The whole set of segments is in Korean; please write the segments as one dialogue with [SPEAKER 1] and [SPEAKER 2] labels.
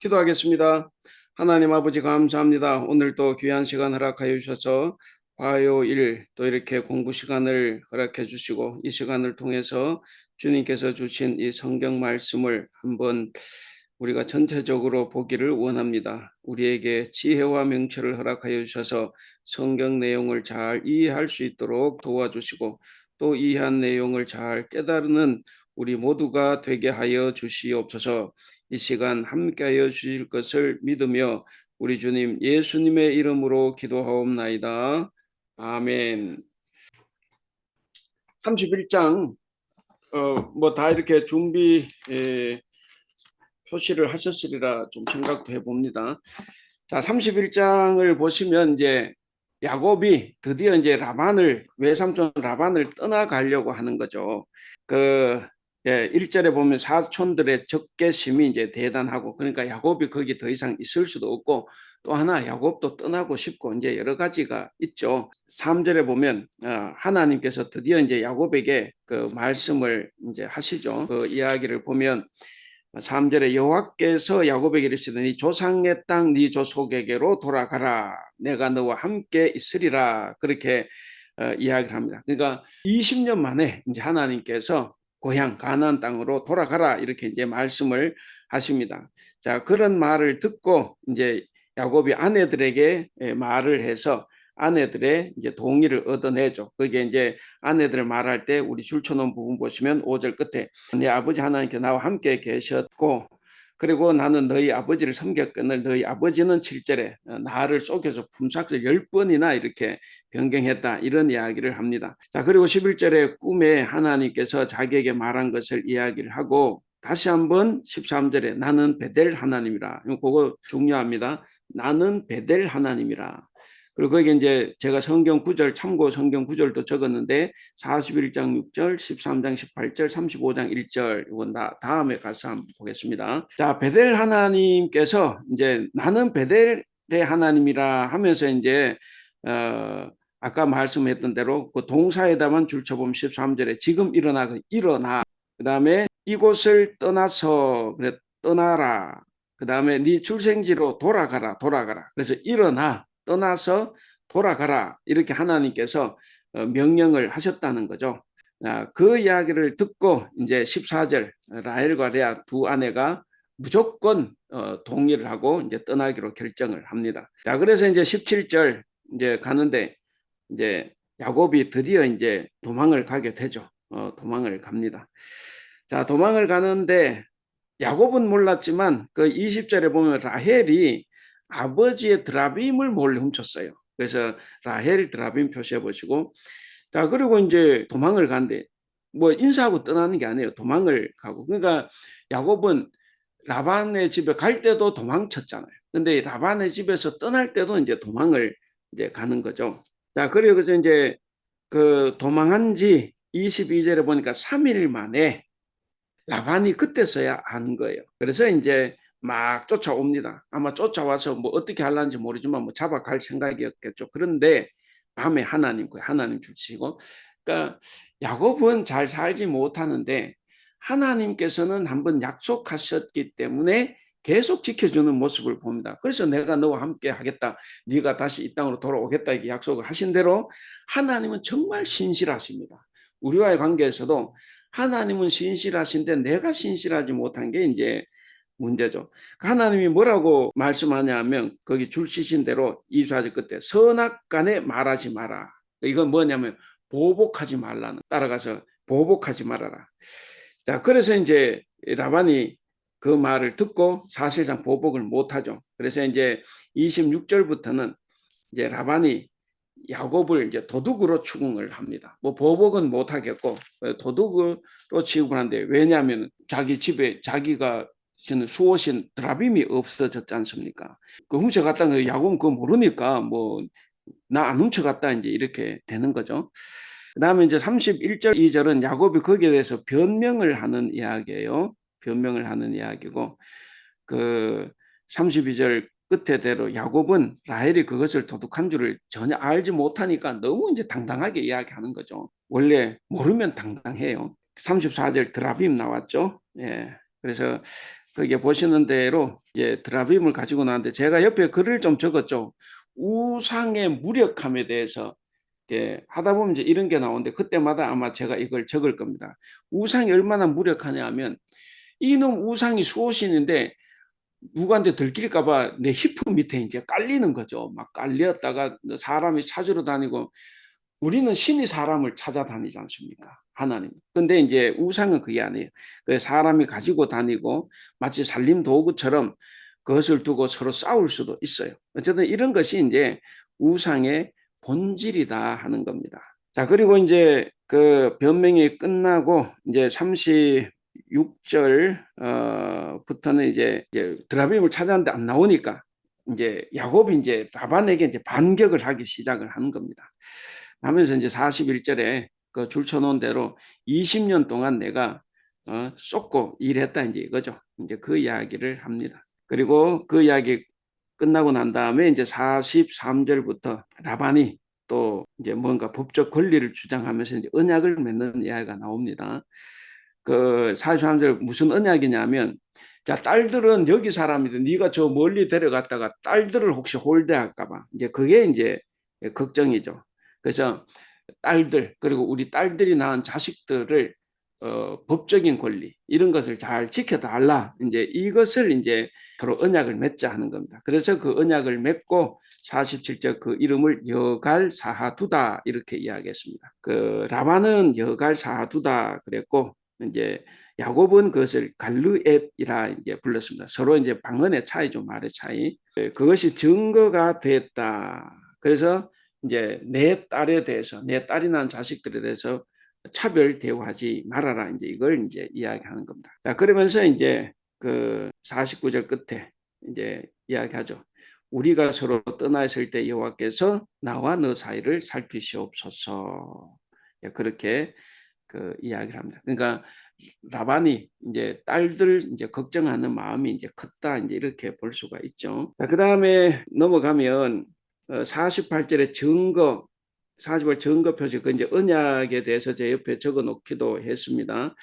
[SPEAKER 1] 기도하겠습니다. 하나님 아버지 감사합니다. 오늘 또 귀한 시간 허락하여 주셔서 화요일 또 이렇게 공부 시간을 허락해 주시고 이 시간을 통해서 주님께서 주신 이 성경 말씀을 한번 우리가 전체적으로 보기를 원합니다. 우리에게 지혜와 명철을 허락하여 주셔서 성경 내용을 잘 이해할 수 있도록 도와주시고 또 이해한 내용을 잘 깨달는 우리 모두가 되게 하여 주시옵소서. 이 시간 함께하여 주실 것을 믿으며 우리 주님 예수님의 이름으로 기도하옵나이다. 아멘. 31장 뭐 다 이렇게 준비 표시를 하셨으리라 좀 생각도 해봅니다. 자, 31장을 보시면 이제 야곱이 드디어 이제 라반을 외삼촌 라반을 떠나가려고 하는 거죠. 그 1절에 보면 사촌들의 적개심이 이제 대단하고 그러니까 야곱이 거기 더 이상 있을 수도 없고 또 하나 야곱도 떠나고 싶고 이제 여러 가지가 있죠. 3절에 보면 하나님께서 드디어 이제 야곱에게 그 말씀을 이제 하시죠. 그 이야기를 보면 3절에 여호와께서 야곱에게 이르시더니 조상의 땅 네 조속에게로 돌아가라 내가 너와 함께 있으리라 그렇게 이야기를 합니다. 그러니까 20년 만에 이제 하나님께서 고향 가나안 땅으로 돌아가라 이렇게 이제 말씀을 하십니다. 자, 그런 말을 듣고 이제 야곱이 아내들에게 말을 해서 아내들의 이제 동의를 얻어내죠. 그게 이제 아내들 말할 때 우리 줄쳐놓은 부분 보시면 5절 끝에 네 아버지 하나님께 나와 함께 계셨고 그리고 나는 너희 아버지를 섬겼거늘 너희 아버지는 7절에 나를 속여서 품삯을 10번이나 이렇게 변경했다 이런 이야기를 합니다. 자, 그리고 11절에 꿈에 하나님께서 자기에게 말한 것을 이야기를 하고 다시 한번 13절에 나는 베델 하나님이라. 그거 중요합니다. 나는 베델 하나님이라. 그리고 거기 이제 제가 성경 구절 참고 성경 구절도 적었는데 41장 6절, 13장 18절, 35장 1절 이건 다음에 가서 한번 보겠습니다. 자, 베델 하나님께서 이제 나는 베델의 하나님이라 하면서 이제 아까 말씀했던 대로 그 동사에다만 줄쳐보면 13절에 지금 일어나 그다음에 이곳을 떠나서 그래 떠나라 그다음에 네 출생지로 돌아가라 그래서 일어나 떠나서 돌아가라 이렇게 하나님께서 명령을 하셨다는 거죠. 그 이야기를 듣고 이제 14절 라헬과 레아 두 아내가 무조건 동의를 하고 이제 떠나기로 결정을 합니다. 자, 그래서 이제 17절 이제 가는데 이제 야곱이 드디어 이제 도망을 가게 되죠. 도망을 갑니다. 자, 도망을 가는데 야곱은 몰랐지만 그 20절에 보면 라헬이 아버지의 드라빔을 몰래 훔쳤어요. 그래서 라헬 드라빔 표시해 보시고 자, 그리고 이제 도망을 간대. 뭐 인사하고 떠나는 게 아니에요. 도망을 가고. 그러니까 야곱은 라반의 집에 갈 때도 도망쳤잖아요. 근데 라반의 집에서 떠날 때도 이제 도망을 이제 가는 거죠. 자, 그리고 이제 그 도망한 지 22절에 보니까 3일 만에 라반이 그때서야 안 거예요. 그래서 이제 막 쫓아옵니다. 아마 쫓아와서 뭐 어떻게 하려는지 모르지만 뭐 잡아갈 생각이었겠죠. 그런데 밤에 하나님 주시고, 그러니까 야곱은 잘 살지 못하는데 하나님께서는 한번 약속하셨기 때문에 계속 지켜주는 모습을 봅니다. 그래서 내가 너와 함께 하겠다. 네가 다시 이 땅으로 돌아오겠다. 이렇게 약속을 하신 대로 하나님은 정말 신실하십니다. 우리와의 관계에서도 하나님은 신실하신데 내가 신실하지 못한 게 이제 문제죠. 하나님이 뭐라고 말씀하냐면 거기 줄치신 대로 24절 끝에 선악간에 말하지 마라. 이건 뭐냐면 보복하지 말라는 따라가서 보복하지 말아라. 자, 그래서 이제 라반이 그 말을 듣고 사실상 보복을 못하죠. 그래서 이제 26절부터는 이제 라반이 야곱을 이제 도둑으로 추궁을 합니다. 뭐 보복은 못하겠고 도둑으로 취급을 하는데 왜냐하면 자기 집에 자기가 수호신 드라빔이 없어졌지 않습니까? 그 훔쳐갔다는 거 야곱은 그거 모르니까 뭐 나 안 훔쳐갔다 이제 이렇게 되는 거죠. 그다음에 이제 31절 2절은 야곱이 거기에 대해서 변명을 하는 이야기예요. 변명을 하는 이야기고 그 32절 끝에대로 야곱은 라헬이 그것을 도둑한 줄을 전혀 알지 못하니까 너무 이제 당당하게 이야기하는 거죠. 원래 모르면 당당해요. 34절 드라빔 나왔죠. 예. 그래서 거기에 보시는 대로 이제 드라빔을 가지고 나왔는데 제가 옆에 글을 좀 적었죠. 우상의 무력함에 대해서 하다 보면 이제 이런 게 나오는데 그때마다 아마 제가 이걸 적을 겁니다. 우상이 얼마나 무력하냐 하면 이놈 우상이 수호신인데 누구한테 들킬까 봐 내 히프 밑에 이제 깔리는 거죠. 막 깔렸다가 사람이 찾으러 다니고 우리는 신이 사람을 찾아다니지 않습니까? 하나님. 근데 이제 우상은 그게 아니에요. 그 사람이 가지고 다니고 마치 살림 도구처럼 그것을 두고 서로 싸울 수도 있어요. 어쨌든 이런 것이 이제 우상의 본질이다 하는 겁니다. 자, 그리고 이제 그 변명이 끝나고 이제 36절 부터는 이제 드라빔을 찾았는데 안 나오니까 이제 야곱이 이제 라반에게 이제 반격을 하기 시작을 하는 겁니다. 하면서 이제 41절에 그 줄쳐놓은 대로 20년 동안 내가 쏟고 일했다 이제 이거죠. 이제 그 이야기를 합니다. 그리고 그 이야기 끝나고 난 다음에 이제 43절부터 라반이 또 이제 뭔가 법적 권리를 주장하면서 이제 언약을 맺는 이야기가 나옵니다. 그 43절 무슨 언약이냐면 자, 딸들은 여기 사람이든 네가 저 멀리 데려갔다가 딸들을 혹시 홀대할까 봐 이제 그게 이제 걱정이죠. 그래서 딸들 그리고 우리 딸들이 낳은 자식들을 법적인 권리 이런 것을 잘 지켜달라. 이제 이것을 이제 서로 언약을 맺자 하는 겁니다. 그래서 그 언약을 맺고 47절 그 이름을 여갈사하두다 이렇게 이야기했습니다. 그 라반은 여갈사하두다 그랬고 이제 야곱은 그것을 갈르엣이라 이제 불렀습니다. 서로 이제 방언의 차이죠, 말의 차이. 그것이 증거가 됐다. 그래서 이제 내 딸에 대해서 내 딸이 낳은 자식들에 대해서 차별 대우하지 말아라 이제 이걸 이제 이야기하는 겁니다. 자, 그러면서 이제 그 49절 끝에 이제 이야기하죠. 우리가 서로 떠나 있을 때 여호와께서 나와 너 사이를 살피시옵소서. 그렇게 그 이야기를 합니다. 그러니까 라반이 이제 딸들 이제 걱정하는 마음이 이제 컸다 이제 이렇게 볼 수가 있죠. 자, 그다음에 넘어가면 48절의 증거 40월 증거 표시 그 이제 언약에 대해서 제 옆에 적어 놓기도 했습니다.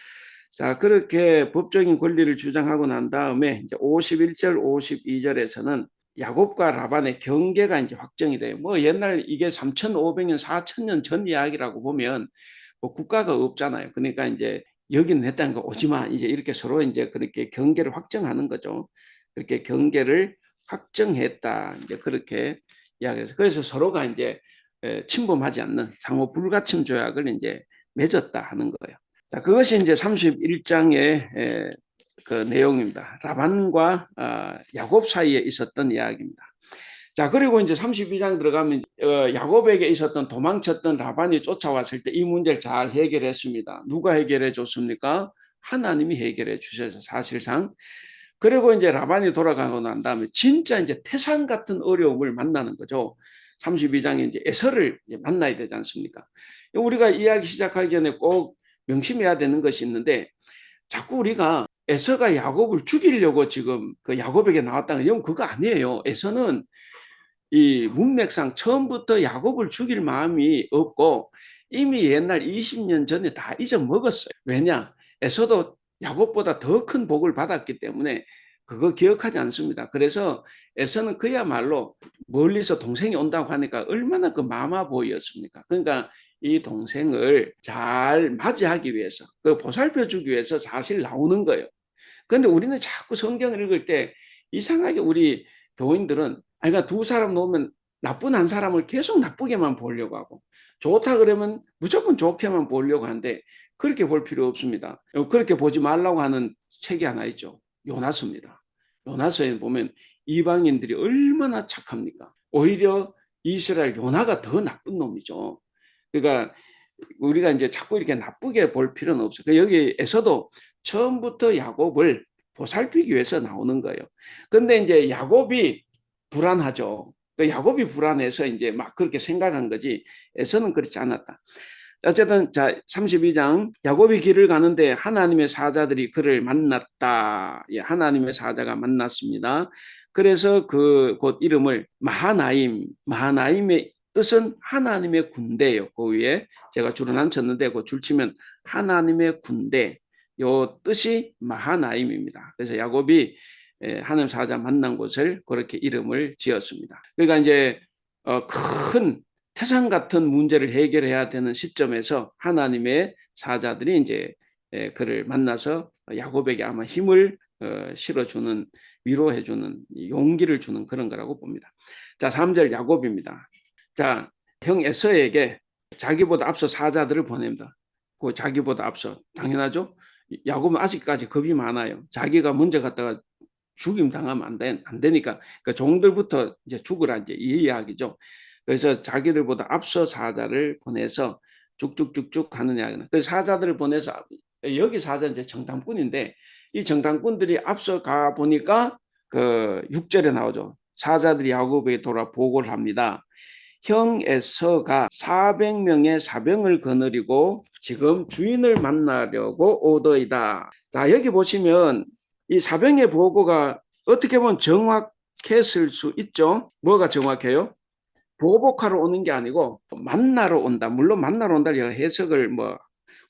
[SPEAKER 1] 자, 그렇게 법적인 권리를 주장하고 난 다음에 이제 51절, 52절에서는 야곱과 라반의 경계가 이제 확정이 돼요. 뭐 옛날 이게 3,500년, 4,000년 전 이야기라고 보면 뭐 국가가 없잖아요. 그러니까 이제 여기는 내 땅가 오지 마. 이제 이렇게 서로 이제 그렇게 경계를 확정하는 거죠. 그렇게 경계를 확정했다. 이제 그렇게 이야기해서 그래서 서로가 이제 침범하지 않는 상호 불가침 조약을 이제 맺었다 하는 거예요. 자, 그것이 이제 31장의 그 내용입니다. 라반과 야곱 사이에 있었던 이야기입니다. 자, 그리고 이제 32장 들어가면 야곱에게 있었던 도망쳤던 라반이 쫓아왔을 때 이 문제를 잘 해결했습니다. 누가 해결해 줬습니까? 하나님이 해결해 주셔서 사실상. 그리고 이제 라반이 돌아가고 난 다음에 진짜 이제 태산 같은 어려움을 만나는 거죠. 32장에 이제 에서를 이제 만나야 되지 않습니까? 우리가 이야기 시작하기 전에 꼭 명심해야 되는 것이 있는데 자꾸 우리가 에서가 야곱을 죽이려고 지금 그 야곱에게 나왔다는 건 그거 아니에요. 에서는 이 문맥상 처음부터 야곱을 죽일 마음이 없고 이미 옛날 20년 전에 다 잊어먹었어요. 왜냐? 에서도 야곱보다 더 큰 복을 받았기 때문에 그거 기억하지 않습니다. 그래서 에서는 그야말로 멀리서 동생이 온다고 하니까 얼마나 그 마마보이였습니까? 그러니까 이 동생을 잘 맞이하기 위해서, 그 보살펴주기 위해서 사실 나오는 거예요. 그런데 우리는 자꾸 성경을 읽을 때 이상하게 우리 교인들은 그러니까 두 사람 놓으면 나쁜 한 사람을 계속 나쁘게만 보려고 하고 좋다 그러면 무조건 좋게만 보려고 하는데 그렇게 볼 필요 없습니다. 그렇게 보지 말라고 하는 책이 하나 있죠. 요나서입니다. 요나서에 보면 이방인들이 얼마나 착합니까? 오히려 이스라엘 요나가 더 나쁜 놈이죠. 그러니까 우리가 이제 자꾸 이렇게 나쁘게 볼 필요는 없어요. 그러니까 여기에서도 처음부터 야곱을 보살피기 위해서 나오는 거예요. 근데 이제 야곱이 불안하죠. 야곱이 불안해서 이제 막 그렇게 생각한 거지. 에서는 그렇지 않았다. 어쨌든 자 32장 야곱이 길을 가는데 하나님의 사자들이 그를 만났다. 예, 하나님의 사자가 만났습니다. 그래서 그 곧 이름을 마하나임의 뜻은 하나님의 군대예요. 그 위에 제가 줄은 안 쳤는데 그 줄 치면 하나님의 군대. 요 뜻이 마하나임입니다. 그래서 야곱이 하나님 사자 만난 곳을 그렇게 이름을 지었습니다. 그러니까 이제 큰 태산 같은 문제를 해결해야 되는 시점에서 하나님의 사자들이 이제 그를 만나서 야곱에게 아마 힘을 실어주는, 위로해주는, 용기를 주는 그런 거라고 봅니다. 자, 3절 야곱입니다. 자, 형 에서에게 자기보다 앞서 사자들을 보냅니다. 그 자기보다 앞서, 당연하죠. 야곱은 아직까지 겁이 많아요. 자기가 먼저 갔다가 죽임 당하면 안 되니까 그 종들부터 이제 죽으라 이제 이 이야기죠. 그래서 자기들보다 앞서 사자를 보내서 쭉쭉쭉쭉 하느냐. 그 사자들을 보내서, 여기 사자 이제 정탐꾼인데, 이 정탐꾼들이 앞서 가 보니까 그 6절에 나오죠. 사자들이 야곱에게 돌아 보고를 합니다. 형 에서가 400명의 사병을 거느리고 지금 주인을 만나려고 오더이다. 자, 여기 보시면 이 사병의 보고가 어떻게 보면 정확했을 수 있죠. 뭐가 정확해요? 보복하러 오는 게 아니고 만나러 온다. 물론 만나러 온다 해석을 뭐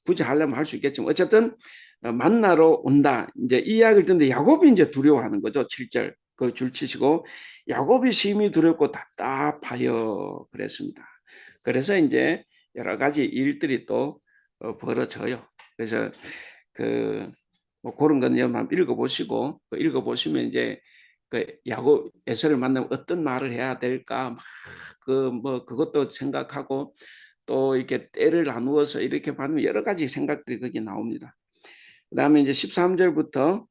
[SPEAKER 1] 굳이 하려면 할 수 있겠지만 어쨌든 만나러 온다. 이제 이 이야기를 듣는데 야곱이 이제 두려워하는 거죠. 7절 그 줄치시고 야곱이 심히 두렵고 답답하여 그랬습니다. 그래서 이제 여러 가지 일들이 또 벌어져요. 그래서 뭐 그런 건 한번 읽어보시고 읽어보시면 이제 그 야곱 에서를 만나면 어떤 말을 해야 될까 뭐 그것도 생각하고 또 이렇게 때를 나누어서 이렇게 받으면 여러 가지 생각들이 거기 나옵니다. 그 다음에 이제 13절부터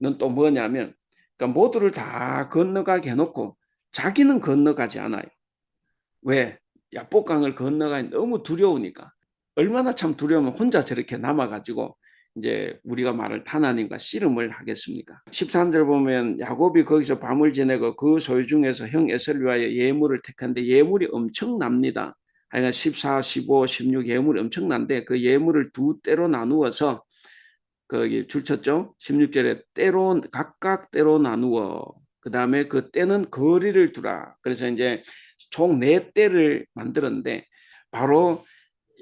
[SPEAKER 1] 는 또 뭐냐면 그러니까 모두를 다 건너가게 해놓고 자기는 건너가지 않아요. 왜? 야복강을 건너가기 너무 두려우니까. 얼마나 참 두려우면 혼자 저렇게 남아가지고 이제 우리가 말할 하나님과 씨름을 하겠습니까? 13절 보면 야곱이 거기서 밤을 지내고 그 소유 중에서 형 에서를 위하여 예물을 택한데 예물이 엄청납니다. 하여간 14, 15, 16 예물이 엄청난데 그 예물을 두 때로 나누어서 거기 줄쳤죠. 16절에 때로 각각 때로 나누어 그 다음에 그 때는 거리를 두라. 그래서 이제 총 4때를 만들었는데 바로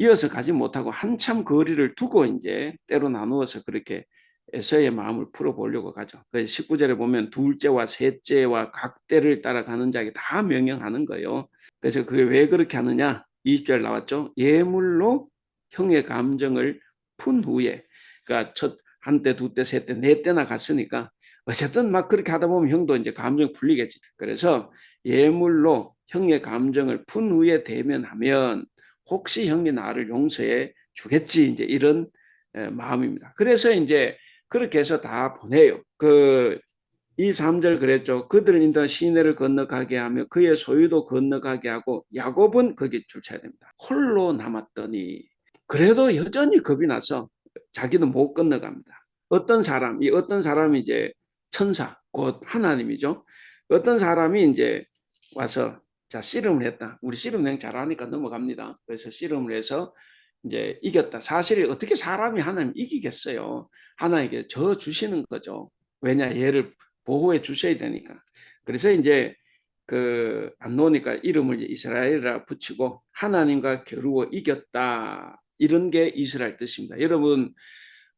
[SPEAKER 1] 이어서 가지 못하고 한참 거리를 두고 이제 때로 나누어서 그렇게 에서의 마음을 풀어보려고 가죠. 그래서 19절에 보면 둘째와 셋째와 각 때를 따라가는 자에게 다 명령하는 거예요. 그래서 그게 왜 그렇게 하느냐? 20절 나왔죠. 예물로 형의 감정을 푼 후에, 그러니까 첫 한 때, 두 때, 세 때, 네 때나 갔으니까 어쨌든 막 그렇게 하다 보면 형도 이제 감정 풀리겠지. 그래서 예물로 형의 감정을 푼 후에 대면하면 혹시 형이 나를 용서해 주겠지, 이제 이런 마음입니다. 그래서 이제 그렇게 해서 다 보내요. 그 23절 그랬죠. 그들은 인도 시내를 건너가게 하며 그의 소유도 건너가게 하고 야곱은 거기 주차해야 됩니다. 홀로 남았더니 그래도 여전히 겁이 나서 자기는 못 건너갑니다. 어떤 사람이 이제 천사, 곧 하나님이죠. 어떤 사람이 이제 와서 자, 씨름을 했다. 우리 씨름 그냥 잘하니까 넘어갑니다. 그래서 씨름을 해서 이제 이겼다. 사실 어떻게 사람이 하나님 이기겠어요? 하나님께 져 주시는 거죠. 왜냐, 얘를 보호해 주셔야 되니까. 그래서 이제 안 놓으니까 이름을 이스라엘이라 붙이고 하나님과 겨루어 이겼다. 이런 게 이스라엘 뜻입니다. 여러분,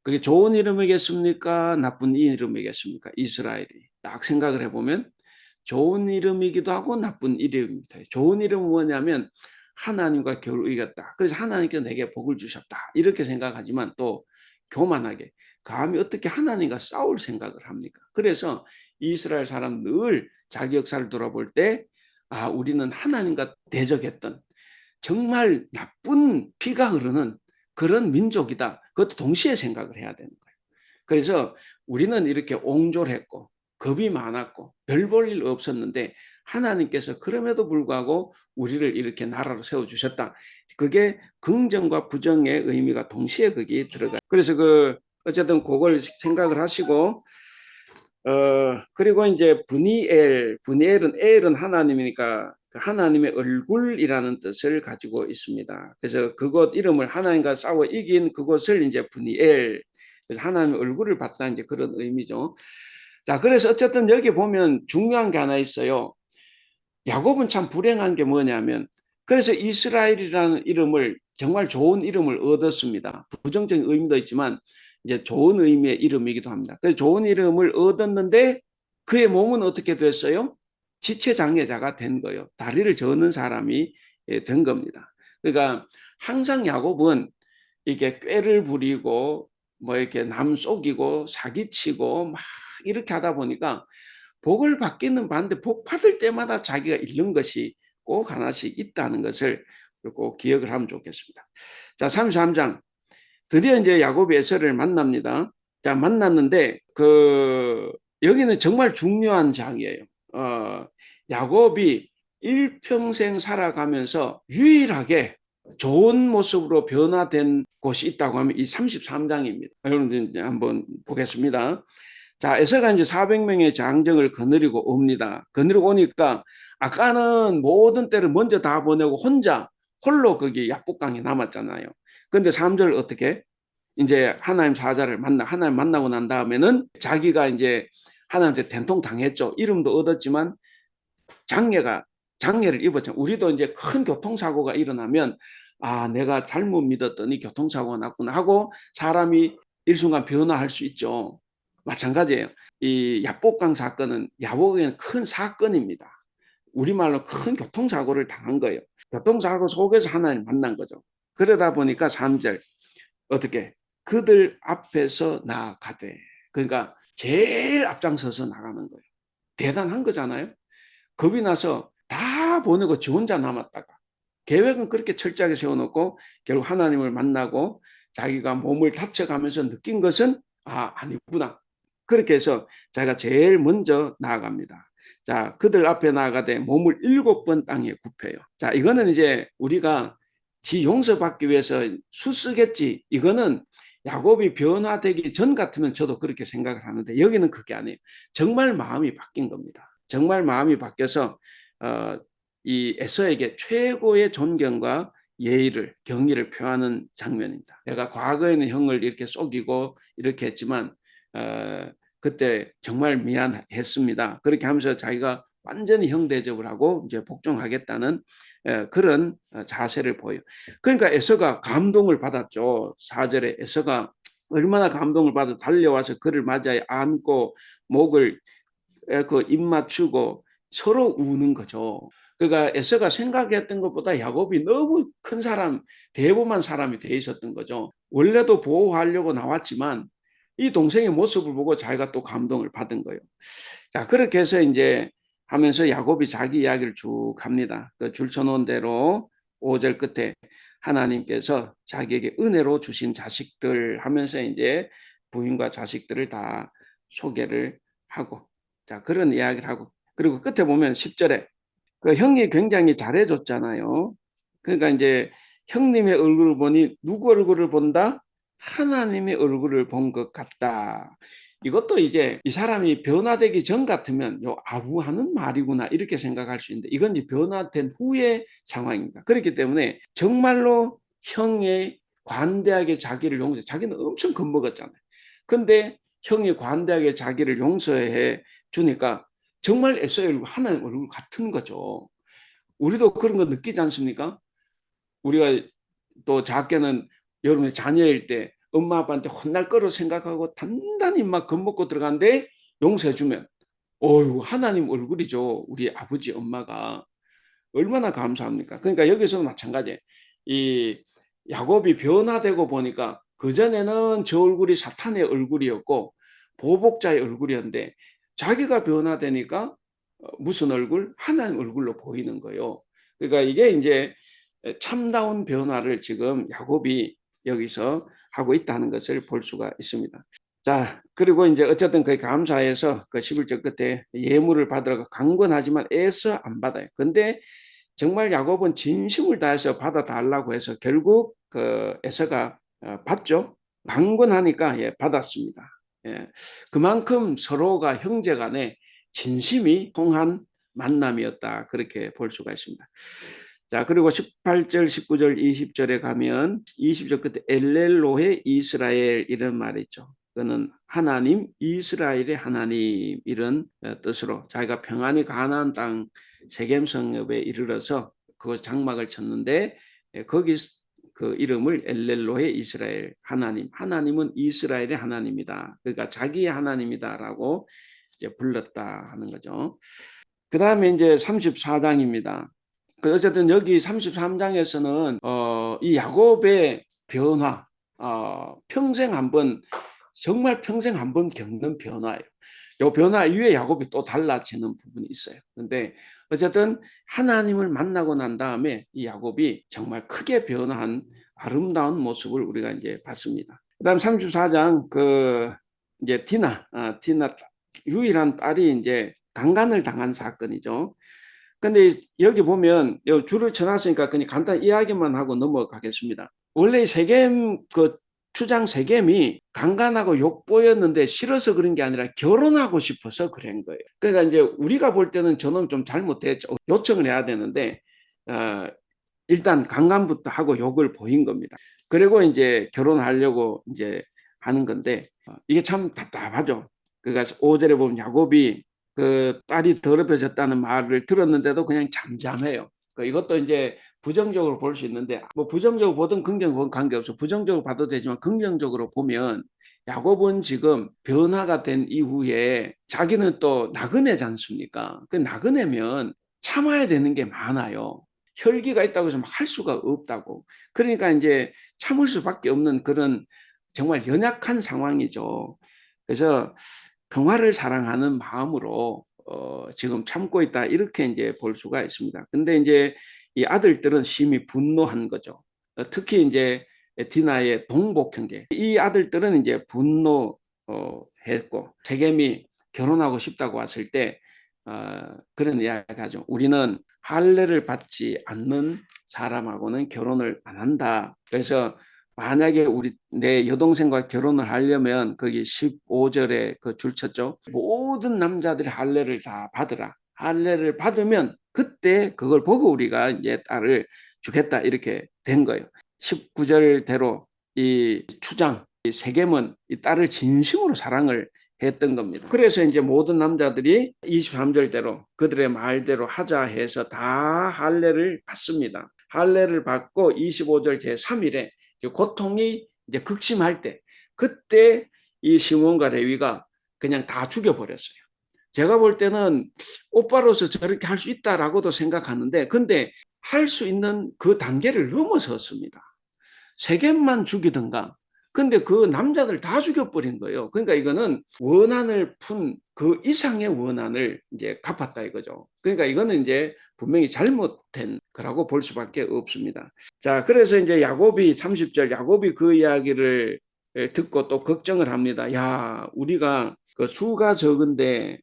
[SPEAKER 1] 그게 좋은 이름이겠습니까? 나쁜 이름이겠습니까? 이스라엘이. 딱 생각을 해보면 좋은 이름이기도 하고 나쁜 이름입니다. 좋은 이름은 뭐냐면 하나님과 겨루 이겼다. 그래서 하나님께서 내게 복을 주셨다. 이렇게 생각하지만 또 교만하게 감히 어떻게 하나님과 싸울 생각을 합니까? 그래서 이스라엘 사람 늘 자기 역사를 돌아볼 때 우리는 하나님과 대적했던 정말 나쁜 피가 흐르는 그런 민족이다. 그것도 동시에 생각을 해야 되는 거예요. 그래서 우리는 이렇게 옹졸했고 겁이 많았고 별 볼 일 없었는데 하나님께서 그럼에도 불구하고 우리를 이렇게 나라로 세워주셨다. 그게 긍정과 부정의 의미가 동시에 거기 들어가요. 그래서 어쨌든 그걸 생각을 하시고 그리고 이제 분이엘은 엘은 하나님이니까 하나님의 얼굴이라는 뜻을 가지고 있습니다. 그래서 그곳 이름을 하나님과 싸워 이긴 그곳을 이제 분이엘, 그래서 하나님의 얼굴을 봤다, 이제 그런 의미죠. 자, 그래서 어쨌든 여기 보면 중요한 게 하나 있어요. 야곱은 참 불행한 게 뭐냐면, 그래서 이스라엘이라는 이름을 정말 좋은 이름을 얻었습니다. 부정적인 의미도 있지만 이제 좋은 의미의 이름이기도 합니다. 그래서 좋은 이름을 얻었는데 그의 몸은 어떻게 됐어요? 지체장애자가 된 거예요. 다리를 저는 사람이 된 겁니다. 그러니까 항상 야곱은 이게 꾀를 부리고 뭐 이렇게 남 속이고 사기치고 막 이렇게 하다 보니까 복을 받기는 받는데 복 받을 때마다 자기가 잃는 것이 꼭 하나씩 있다는 것을 꼭 기억을 하면 좋겠습니다. 자, 33장. 드디어 이제 야곱이 에서를 만납니다. 자, 만났는데 여기는 정말 중요한 장이에요. 야곱이 일평생 살아가면서 유일하게 좋은 모습으로 변화된 곳이 있다고 하면 이 33장입니다. 여러분들 한번 보겠습니다. 자, 에서가 이제 400명의 장정을 거느리고 옵니다. 거느리고 오니까 아까는 모든 때를 먼저 다 보내고 홀로 거기 약복강에 남았잖아요. 근데 3절 어떻게? 이제 하나님 사자를 하나님 만나고 난 다음에는 자기가 이제 하나님한테 된통 당했죠. 이름도 얻었지만 장애를 입었죠. 우리도 이제 큰 교통사고가 일어나면 아, 내가 잘못 믿었더니 교통사고가 났구나 하고 사람이 일순간 변화할 수 있죠. 마찬가지예요. 이 야복강 사건은 야복에는 큰 사건입니다. 우리말로 큰 교통사고를 당한 거예요. 교통사고 속에서 하나님 만난 거죠. 그러다 보니까 3절 어떻게 그들 앞에서 나아가되 그러니까 제일 앞장서서 나가는 거예요. 대단한 거잖아요. 겁이 나서 다 보내고 저 혼자 남았다가 계획은 그렇게 철저하게 세워놓고 결국 하나님을 만나고 자기가 몸을 다쳐가면서 느낀 것은 아니구나. 그렇게 해서 자기가 제일 먼저 나아갑니다. 자, 그들 앞에 나아가되 몸을 7번 땅에 굽혀요. 자, 이거는 이제 우리가 지 용서받기 위해서 수쓰겠지. 이거는 야곱이 변화되기 전 같으면 저도 그렇게 생각을 하는데 여기는 그게 아니에요. 정말 마음이 바뀐 겁니다. 정말 마음이 바뀌어서 이 에서에게 최고의 존경과 예의를 경의를 표하는 장면입니다. 내가 과거에는 형을 이렇게 속이고 이렇게 했지만 그때 정말 미안했습니다. 그렇게 하면서 자기가 완전히 형 대접을 하고 이제 복종하겠다는 그런 자세를 보여요. 그러니까 에서가 감동을 받았죠. 4절에 에서가 얼마나 감동을 받아 달려와서 그를 맞아 안고 목을 그 입 맞추고 서로 우는 거죠. 그러니까 에서가 생각했던 것보다 야곱이 너무 큰 사람, 대범한 사람이 돼 있었던 거죠. 원래도 보호하려고 나왔지만 이 동생의 모습을 보고 자기가 또 감동을 받은 거예요. 자, 그렇게 해서 이제 하면서 야곱이 자기 이야기를 쭉 합니다. 그 줄쳐놓은 대로 5절 끝에 하나님께서 자기에게 은혜로 주신 자식들 하면서 이제 부인과 자식들을 다 소개를 하고 자, 그런 이야기를 하고 그리고 끝에 보면 10절에 그 형이 굉장히 잘해줬잖아요. 그러니까 이제 형님의 얼굴을 보니 누구 얼굴을 본다? 하나님의 얼굴을 본 것 같다. 이것도 이제 이 사람이 변화되기 전 같으면 요 아부하는 말이구나 이렇게 생각할 수 있는데 이건 이제 변화된 후의 상황입니다. 그렇기 때문에 정말로 형의 관대하게 자기를 용서해 자기는 엄청 겁먹었잖아요. 근데 형이 관대하게 자기를 용서해 주니까 정말 에서의 얼굴 하나님 얼굴 같은 거죠. 우리도 그런 거 느끼지 않습니까? 우리가 또 작게는 여러분의 자녀일 때 엄마 아빠한테 혼날 거로 생각하고 단단히 막 겁먹고 들어가는데 용서해주면 어휴 하나님 얼굴이죠. 우리 아버지 엄마가 얼마나 감사합니까? 그러니까 여기서도 마찬가지예요. 이 야곱이 변화되고 보니까 그전에는 저 얼굴이 사탄의 얼굴이었고 보복자의 얼굴이었는데 자기가 변화되니까 무슨 얼굴? 하나님 얼굴로 보이는 거예요. 그러니까 이게 이제 참다운 변화를 지금 야곱이 여기서 하고 있다는 것을 볼 수가 있습니다. 자, 그리고 이제 어쨌든 그 감사해서 그 11절 끝에 예물을 받으러 강권하지만 애써 안 받아요. 근데 정말 야곱은 진심을 다해서 받아달라고 해서 결국 그 에서가 받죠. 강권하니까 예, 받았습니다. 예, 그만큼 서로가 형제간에 진심이 통한 만남이었다. 그렇게 볼 수가 있습니다. 자, 그리고 18절, 19절, 20절에 가면 20절 끝에 엘렐로헤 이스라엘 이런 말이 있죠. 그는 하나님, 이스라엘의 하나님 이런 뜻으로 자기가 평안히 가나안 땅 세겜 성읍에 이르러서 그 장막을 쳤는데 거기 그 이름을 엘렐로의 이스라엘, 하나님은 이스라엘의 하나님이다. 그러니까 자기의 하나님이다라고 이제 불렀다 하는 거죠. 그 다음에 이제 34장입니다. 어쨌든 여기 33장에서는 이 야곱의 변화, 평생 한번 정말 평생 한번 겪는 변화예요. 이 변화 이후에 야곱이 또 달라지는 부분이 있어요. 근데 어쨌든 하나님을 만나고 난 다음에 이 야곱이 정말 크게 변화한 아름다운 모습을 우리가 이제 봤습니다. 그다음 34장 이제 디나 유일한 딸이 이제 강간을 당한 사건이죠. 근데 여기 보면 줄을 쳐놨으니까 그냥 간단 이야기만 하고 넘어가겠습니다. 원래 세겜 추장 세겜이 강간하고 욕보였는데 싫어서 그런 게 아니라 결혼하고 싶어서 그런 거예요. 그러니까 이제 우리가 볼 때는 저놈 좀 잘못했죠. 요청을 해야 되는데 일단 강간부터 하고 욕을 보인 겁니다. 그리고 이제 결혼하려고 이제 하는 건데 이게 참 답답하죠. 그러니까 5절에 보면 야곱이 그 딸이 더럽혀졌다는 말을 들었는데도 그냥 잠잠해요. 이것도 이제 부정적으로 볼 수 있는데 뭐 부정적으로 보든 긍정적으로 보든 관계없어. 부정적으로 봐도 되지만 긍정적으로 보면 야곱은 지금 변화가 된 이후에 자기는 또 나그네지 않습니까? 그 나그네면 참아야 되는 게 많아요. 혈기가 있다고 해서 할 수가 없다고. 그러니까 이제 참을 수밖에 없는 그런 정말 연약한 상황이죠. 그래서 평화를 사랑하는 마음으로 지금 참고 있다 이렇게 이제 볼 수가 있습니다. 근데 이제 이 아들들은 심히 분노한 거죠. 특히 이제 디나의 동복 형제 이 아들들은 이제 분노했고 세겜이 결혼하고 싶다고 왔을 때 그런 이야기하죠. 우리는 할례를 받지 않는 사람하고는 결혼을 안 한다. 그래서 만약에 내 여동생과 결혼을 하려면 거기 15절에 그 줄 쳤죠. 모든 남자들이 할례를 다 받으라. 할례를 받으면 그때 그걸 보고 우리가 이제 딸을 주겠다 이렇게 된 거예요. 19절대로 이 추장 이 세겜은 이 딸을 진심으로 사랑을 했던 겁니다. 그래서 이제 모든 남자들이 23절대로 그들의 말대로 하자 해서 다 할례를 받습니다. 할례를 받고 25절 제3일에 고통이 이제 극심할 때 그때 이 시몬과 레위가 그냥 다 죽여버렸어요. 제가 볼 때는 오빠로서 저렇게 할 수 있다라고도 생각하는데 근데 할 수 있는 그 단계를 넘어섰습니다. 세겜만 죽이든가 근데 그 남자들 다 죽여버린 거예요. 그러니까 이거는 원한을 푼 그 이상의 원한을 이제 갚았다 이거죠. 그러니까 이거는 이제 분명히 잘못된 거라고 볼 수밖에 없습니다. 자, 그래서 이제 야곱이 30절 야곱이 그 이야기를 듣고 또 걱정을 합니다. 야, 우리가 그 수가 적은데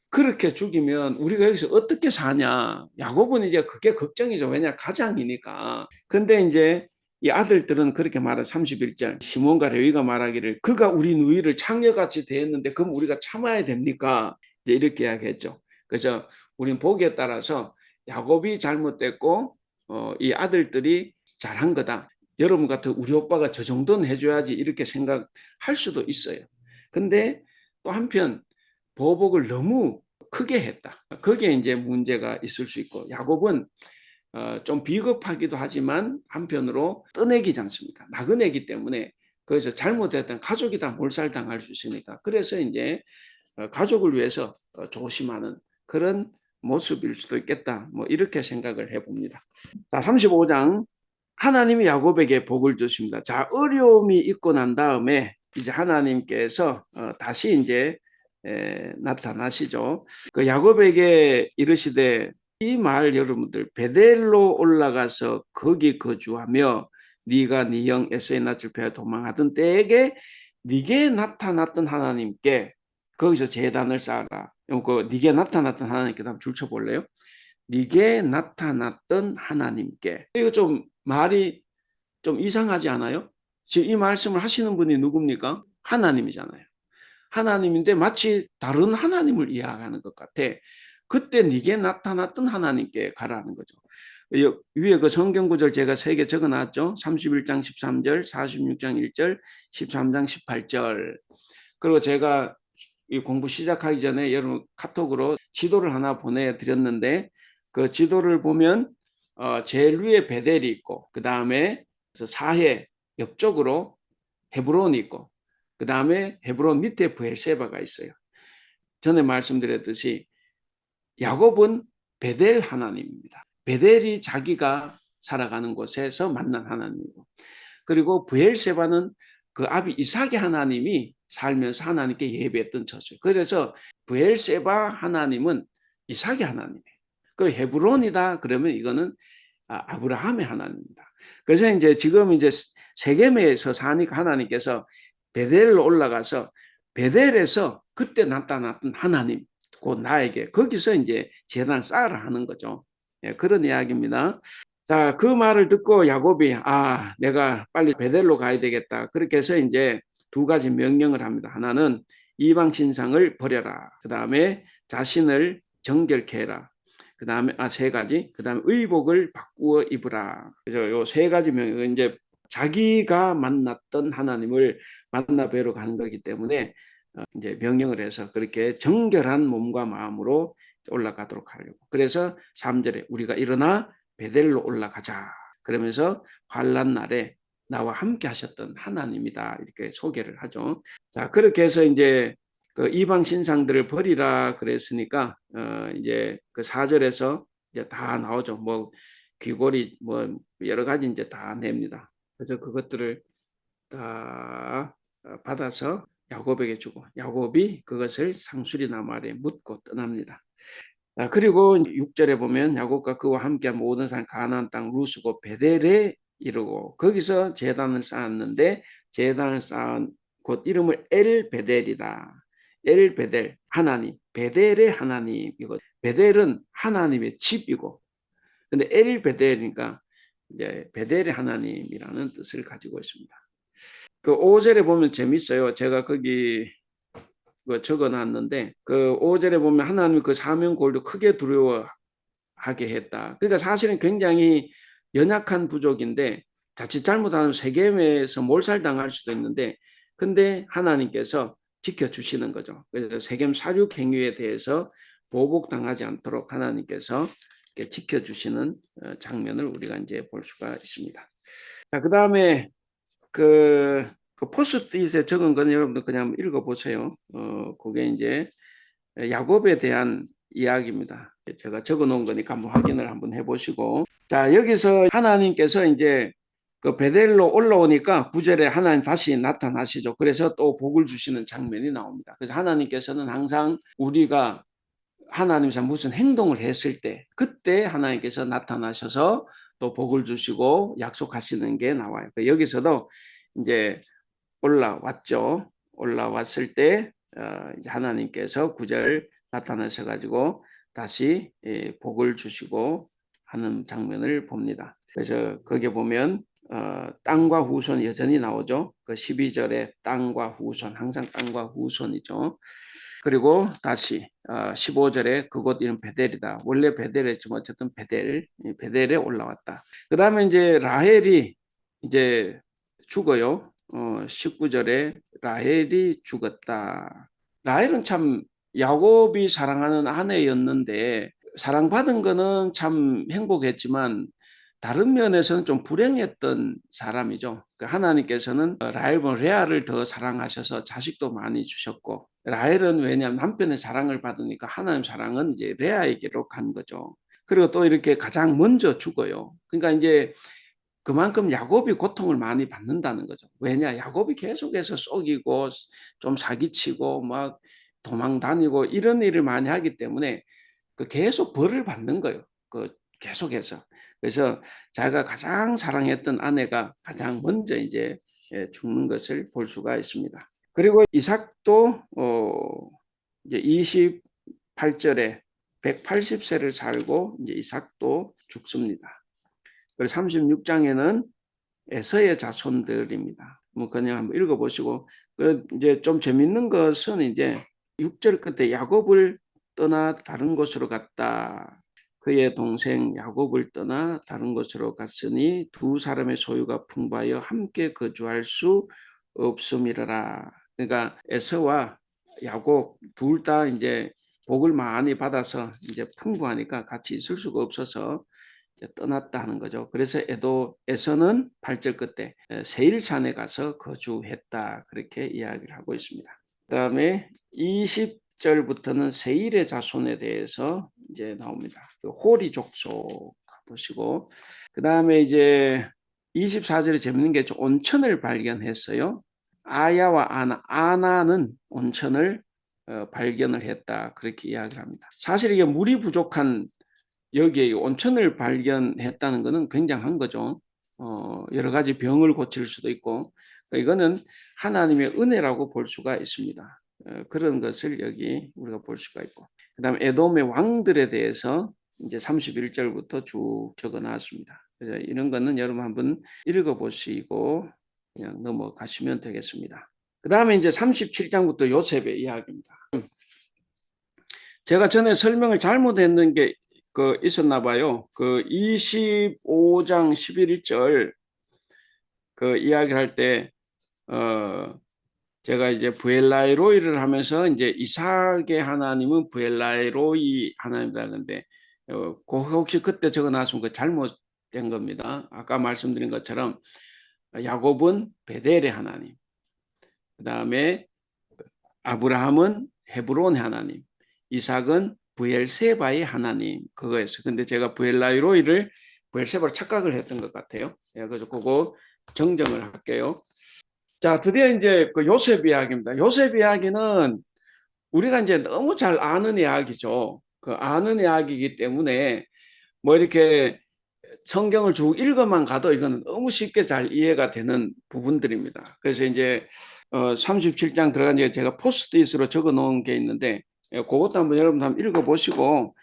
[SPEAKER 1] 그렇게 죽이면 우리가 여기서 어떻게 사냐. 야곱은 이제 그게 걱정이죠. 왜냐 가장이니까. 근데 이제 이 아들들은 그렇게 말해 31절 시몬과 레위가 말하기를 그가 우리 누이를 창녀같이 대했는데 그럼 우리가 참아야 됩니까? 이제 이렇게 이야기했죠. 그래서 우리는 보기에 따라서 야곱이 잘못됐고 이 아들들이 잘한 거다. 여러분 같은 우리 오빠가 저 정도는 해줘야지 이렇게 생각할 수도 있어요. 근데 또 한편 보복을 너무 크게 했다. 거기에 이제 문제가 있을 수 있고 야곱은 좀 비겁하기도 하지만 한편으로 떠내기지 않습니까? 나그네기 때문에 그래서 잘못했던 가족이 다 몰살당할 수 있으니까 그래서 이제 가족을 위해서 조심하는 그런 모습일 수도 있겠다. 뭐 이렇게 생각을 해봅니다. 자, 35장 하나님이 야곱에게 복을 주십니다. 자, 어려움이 있고 난 다음에 이제 하나님께서 다시 이제 나타나시죠. 그 야곱에게 이르시되 이 말 여러분들 베델로 올라가서 거기 거주하며 네가 네 형 에서의 낯을 베어 도망하던 때에게 네게 나타났던 하나님께 거기서 제단을 쌓아라. 그 네게 나타났던 하나님께 한번 줄쳐 볼래요? 네게 나타났던 하나님께. 이거 좀 말이 좀 이상하지 않아요? 지금 이 말씀을 하시는 분이 누굽니까? 하나님이잖아요. 하나님인데 마치 다른 하나님을 이야기하는 것 같아. 그때 네게 나타났던 하나님께 가라는 거죠. 위에 그 성경 구절 제가 3개 적어놨죠. 31장 13절, 46장 1절, 13장 18절. 그리고 제가 이 공부 시작하기 전에 여러분 카톡으로 지도를 하나 보내드렸는데 그 지도를 보면 제일 위에 베델이 있고 그 다음에 그래서 사해 옆쪽으로 헤브론이 있고 그 다음에 헤브론 밑에 브엘세바가 있어요. 전에 말씀드렸듯이 야곱은 베델 하나님입니다. 베델이 자기가 살아가는 곳에서 만난 하나님이고 그리고 브엘세바는 그 아비 이삭의 하나님이 살면서 하나님께 예배했던 처소예요. 그래서 브엘세바 하나님은 이삭의 하나님이에요. 그 헤브론이다 그러면 이거는 아브라함의 하나님입니다. 그래서 이제 지금 이제 세겜에서 사니까 하나님께서 베델로 올라가서 베델에서 그때 나타났던 하나님, 곧 나에게 거기서 이제 제단 쌓으라 하는 거죠. 예, 그런 이야기입니다. 자, 그 말을 듣고 야곱이 내가 빨리 베델로 가야 되겠다. 그렇게 해서 이제 두 가지 명령을 합니다. 하나는 이방 신상을 버려라. 그 다음에 자신을 정결케 해라. 그 다음에 세 가지. 그 다음에 의복을 바꾸어 입으라. 그래서 요 세 가지 명령 이제 자기가 만났던 하나님을 만나 뵈러 가는 거기 때문에 이제 명령을 해서 그렇게 정결한 몸과 마음으로 올라가도록 하려고. 그래서 3절에 우리가 일어나 베델로 올라가자. 그러면서 환난 날에 나와 함께 하셨던 하나님이다. 이렇게 소개를 하죠. 자, 그렇게 해서 이제 그 이방 신상들을 버리라 그랬으니까 이제 그 4절에서 이제 다 나오죠. 뭐 귀걸이 뭐 여러 가지 이제 다 냅니다. 그래서 그것들을 다 받아서 야곱에게 주고 야곱이 그것을 상수리 나무 아래 묻고 떠납니다. 그리고 6절에 보면 야곱과 그와 함께한 모든 사람 가나안 땅 루스고 베델에 이르고 거기서 제단을 쌓았는데 제단을 쌓은 곳 이름을 엘 베델이다. 엘 베델 하나님, 베델의 하나님이고 베델은 하나님의 집이고 근데 엘 베델이니까 이제 베델의 하나님이라는 뜻을 가지고 있습니다. 그 5절에 보면 재밌어요. 제가 거기 적어놨는데 그 5절에 보면 하나님 그 사명 골도 크게 두려워하게 했다. 그러니까 사실은 굉장히 연약한 부족인데 자칫 잘못하면 세겜에서 몰살당할 수도 있는데 근데 하나님께서 지켜주시는 거죠. 그래서 세겜 사륙 행위에 대해서 보복당하지 않도록 하나님께서 지켜주시는 장면을 우리가 이제 볼 수가 있습니다. 자, 그 다음에 그 포스트잇에 적은 건 여러분들 그냥 읽어보세요. 그게 이제 야곱에 대한 이야기입니다. 제가 적어 놓은 거니까 한번 확인을 한번 해보시고. 자, 여기서 하나님께서 이제 그 베델로 올라오니까 9절에 하나님 다시 나타나시죠. 그래서 또 복을 주시는 장면이 나옵니다. 그래서 하나님께서는 항상 우리가 하나님께서 무슨 행동을 했을 때 그때 하나님께서 나타나셔서 또 복을 주시고 약속하시는 게 나와요. 여기서도 이제 올라왔죠. 올라왔을 때 이제 하나님께서 9절 나타나셔 가지고 다시 복을 주시고 하는 장면을 봅니다. 그래서 거기에 보면 땅과 후손 여전히 나오죠. 그 12절에 땅과 후손 항상 땅과 후손이죠. 그리고 다시 15절에 그곳 이름 베델이다. 원래 베델이지만 어쨌든 베델에 올라왔다. 그 다음에 이제 라헬이 이제 죽어요. 19절에 라헬이 죽었다. 라헬은 참 야곱이 사랑하는 아내였는데 사랑받은 거는 참 행복했지만 다른 면에서는 좀 불행했던 사람이죠. 하나님께서는 라헬은 레아를 더 사랑하셔서 자식도 많이 주셨고 라헬은 왜냐하면 남편의 사랑을 받으니까 하나님 사랑은 이제 레아에게로 간 거죠. 그리고 또 이렇게 가장 먼저 죽어요. 그러니까 이제 그만큼 야곱이 고통을 많이 받는다는 거죠. 왜냐? 야곱이 계속해서 속이고 좀 사기치고 막 도망 다니고 이런 일을 많이 하기 때문에 그 계속 벌을 받는 거예요. 그 계속해서. 그래서 자기가 가장 사랑했던 아내가 가장 먼저 이제 죽는 것을 볼 수가 있습니다. 그리고 이삭도 이제 28절에 180세를 살고 이제 이삭도 죽습니다. 그리고 36장에는 에서의 자손들입니다. 뭐 그냥 한번 읽어보시고 이제 좀 재밌는 것은 이제 6절 끝에 야곱을 떠나 다른 곳으로 갔다. 그의 동생 야곱을 떠나 다른 곳으로 갔으니 두 사람의 소유가 풍부하여 함께 거주할 수 없음이라. 그러니까 에서와 야곱 둘 다 이제 복을 많이 받아서 이제 풍부하니까 같이 있을 수가 없어서 떠났다 하는 거죠. 그래서 에도에서는 8절 끝에 세일산에 가서 거주했다 그렇게 이야기를 하고 있습니다. 그다음에 20절부터는 세일의 자손에 대해서 이제 나옵니다. 그 호리 족속 보시고 그다음에 이제 24절에 재밌는 게 온천을 발견했어요. 아야와 아나는 온천을 발견을 했다 그렇게 이야기를 합니다. 사실 이게 물이 부족한 여기에 온천을 발견했다는 것은 굉장한 거죠. 여러 가지 병을 고칠 수도 있고 이거는 하나님의 은혜라고 볼 수가 있습니다. 그런 것을 여기 우리가 볼 수가 있고 그다음 에돔의 왕들에 대해서 이제 31절부터 쭉 적어놨습니다. 그래서 이런 거는 여러분 한번 읽어보시고 그냥 넘어가시면 되겠습니다. 그 다음에 이제 37장부터 요셉의 이야기입니다. 제가 전에 설명을 잘못했는 게 있었나 봐요. 그 25장 11절 그 이야기를 할 때, 제가 이제 부엘라이로이를 하면서 이제 이삭의 하나님은 부엘라이로이 하나님이다. 근데, 혹시 그때 적어 놨으면 그 잘못된 겁니다. 아까 말씀드린 것처럼 야곱은 베델의 하나님, 그 다음에 아브라함은 헤브론의 하나님, 이삭은 부엘세바의 하나님 그거였어요. 근데 제가 부엘라이로이를 부엘세바로 착각을 했던 것 같아요. 그래서 그거 정정을 할게요. 자, 드디어 이제 그 요셉 이야기입니다. 요셉 이야기는 우리가 이제 너무 잘 아는 이야기죠. 그 아는 이야기이기 때문에 뭐 이렇게 성경을 쭉 읽어만 가도 이거는 너무 쉽게 잘 이해가 되는 부분들입니다. 그래서 이제 37장 들어간 게 제가 포스트잇으로 적어 놓은 게 있는데 그것도 한번 여러분 한번 읽어보시고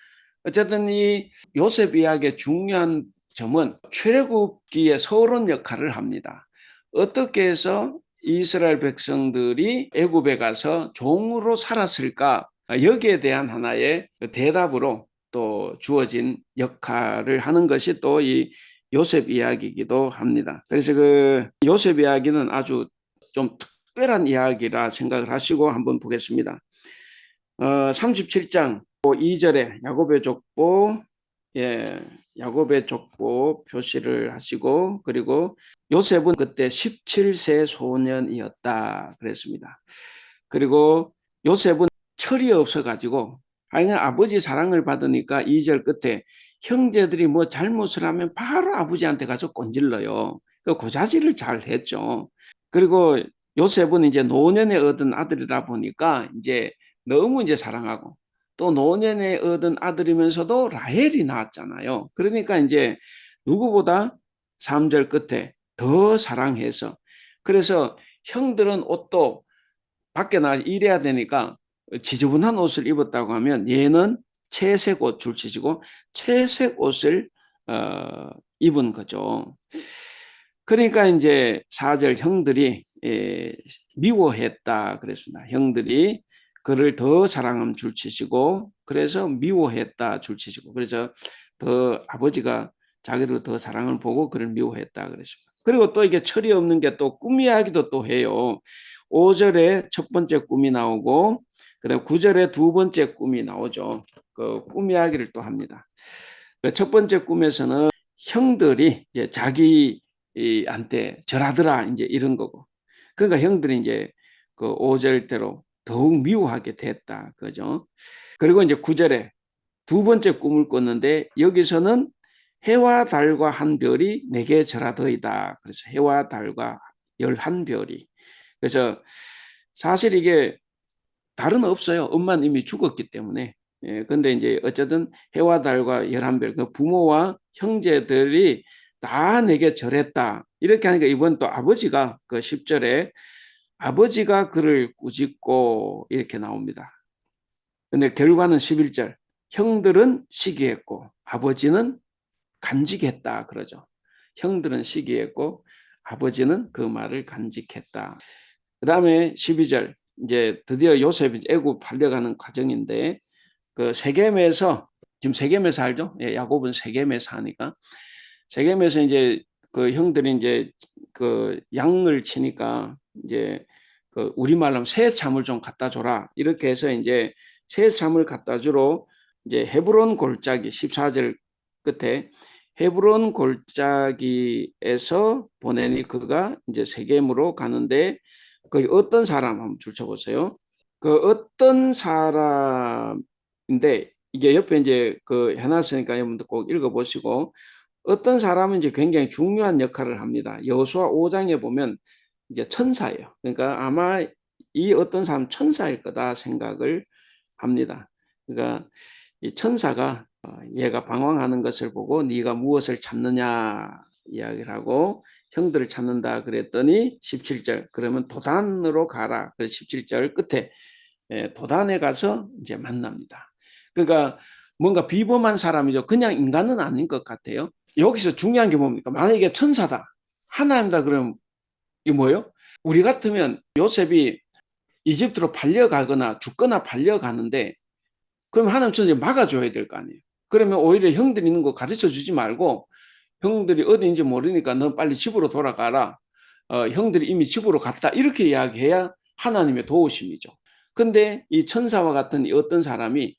[SPEAKER 1] 어쨌든 이 요셉 이야기의 중요한 점은 출애굽기의 서론 역할을 합니다. 어떻게 해서 이스라엘 백성들이 애굽에 가서 종으로 살았을까 여기에 대한 하나의 대답으로 또 주어진 역할을 하는 것이 또 이 요셉 이야기이기도 합니다. 그래서 그 요셉 이야기는 아주 좀 특별한 이야기라 생각을 하시고 한번 보겠습니다. 37장 2절에 야곱의 족보, 야곱의 족보 표시를 하시고 그리고 요셉은 그때 17세 소년이었다 그랬습니다. 그리고 요셉은 철이 없어가지고 아버지 사랑을 받으니까 2절 끝에 형제들이 뭐 잘못을 하면 바로 아버지한테 가서 꼰질러요. 그 고자질을 잘 했죠. 그리고 요셉은 이제 노년에 얻은 아들이다 보니까 이제 너무 이제 사랑하고 또 노년에 얻은 아들이면서도 라헬이 낳았잖아요. 그러니까 이제 누구보다 3절 끝에 더 사랑해서 그래서 형들은 옷도 밖에 나 일해야 되니까 지저분한 옷을 입었다고 하면 얘는 채색 옷 줄치시고 채색 옷을 입은 거죠. 그러니까 이제 4절 형들이 미워했다 그랬습니다. 형들이 그를 더 사랑함 줄치시고 그래서 미워했다 줄치시고 그래서 더 아버지가 자기를 더 사랑을 보고 그를 미워했다 그랬습니다. 그리고 또 이게 철이 없는 게 또 꿈 이야기도 또 해요. 5절에 첫 번째 꿈이 나오고 그다음 9절에 두 번째 꿈이 나오죠. 그 꿈 이야기를 또 합니다. 첫 번째 꿈에서는 형들이 이제 자기한테 절하더라 이제 이런 거고. 그러니까 형들이 이제 그 5절대로 더욱 미워하게 됐다. 그죠? 그리고 이제 9절에 두 번째 꿈을 꿨는데 여기서는 해와 달과 한 별이 내게 절하더이다. 그래서 해와 달과 11별이. 그래서 사실 이게 달은 없어요. 엄마는 이미 죽었기 때문에. 근데 이제 어쨌든 해와 달과 11별, 그 부모와 형제들이 다 내게 절했다. 이렇게 하니까 이번 또 아버지가 그 10절에 아버지가 그를 꾸짖고 이렇게 나옵니다. 근데 결과는 11절. 형들은 시기했고 아버지는 간직했다 그러죠. 형들은 시기했고 아버지는 그 말을 간직했다. 그 다음에 12절 이제 드디어 요셉이 애굽 팔려가는 과정인데 그 세겜에서 지금 세겜에서 알죠? 야곱은 세겜에서 하니까 세겜에서 이제 그 형들이 이제 그 양을 치니까 이제 그 우리말로 하면 새 참을 좀 갖다 줘라 이렇게 해서 이제 새 참을 갖다 주러 이제 헤브론 골짜기 14절 끝에 헤브론 골짜기에서 보내니 그가 이제 세겜으로 가는데 그 어떤 사람 한번 줄쳐보세요. 그 어떤 사람인데 이게 옆에 이제 그 해놨으니까 여러분들 꼭 읽어보시고 어떤 사람은 이제 굉장히 중요한 역할을 합니다. 여호수아 5장에 보면 이제 천사예요. 그러니까 아마 이 어떤 사람 천사일 거다 생각을 합니다. 그러니까 이 천사가 얘가 방황하는 것을 보고 네가 무엇을 찾느냐 이야기를 하고 형들을 찾는다 그랬더니 17절 그러면 도단으로 가라. 그래서 17절 끝에 도단에 가서 이제 만납니다. 그러니까 뭔가 비범한 사람이죠. 그냥 인간은 아닌 것 같아요. 여기서 중요한 게 뭡니까? 만약에 천사다, 하나님다 그러면 이게 뭐예요? 우리 같으면 요셉이 이집트로 팔려가거나 죽거나 팔려가는데 그럼 하나님 천사 막아줘야 될 거 아니에요. 그러면 오히려 형들이 있는 거 가르쳐 주지 말고 형들이 어디인지 모르니까 너 빨리 집으로 돌아가라. 형들이 이미 집으로 갔다. 이렇게 이야기해야 하나님의 도우심이죠. 근데 이 천사와 같은 어떤 사람이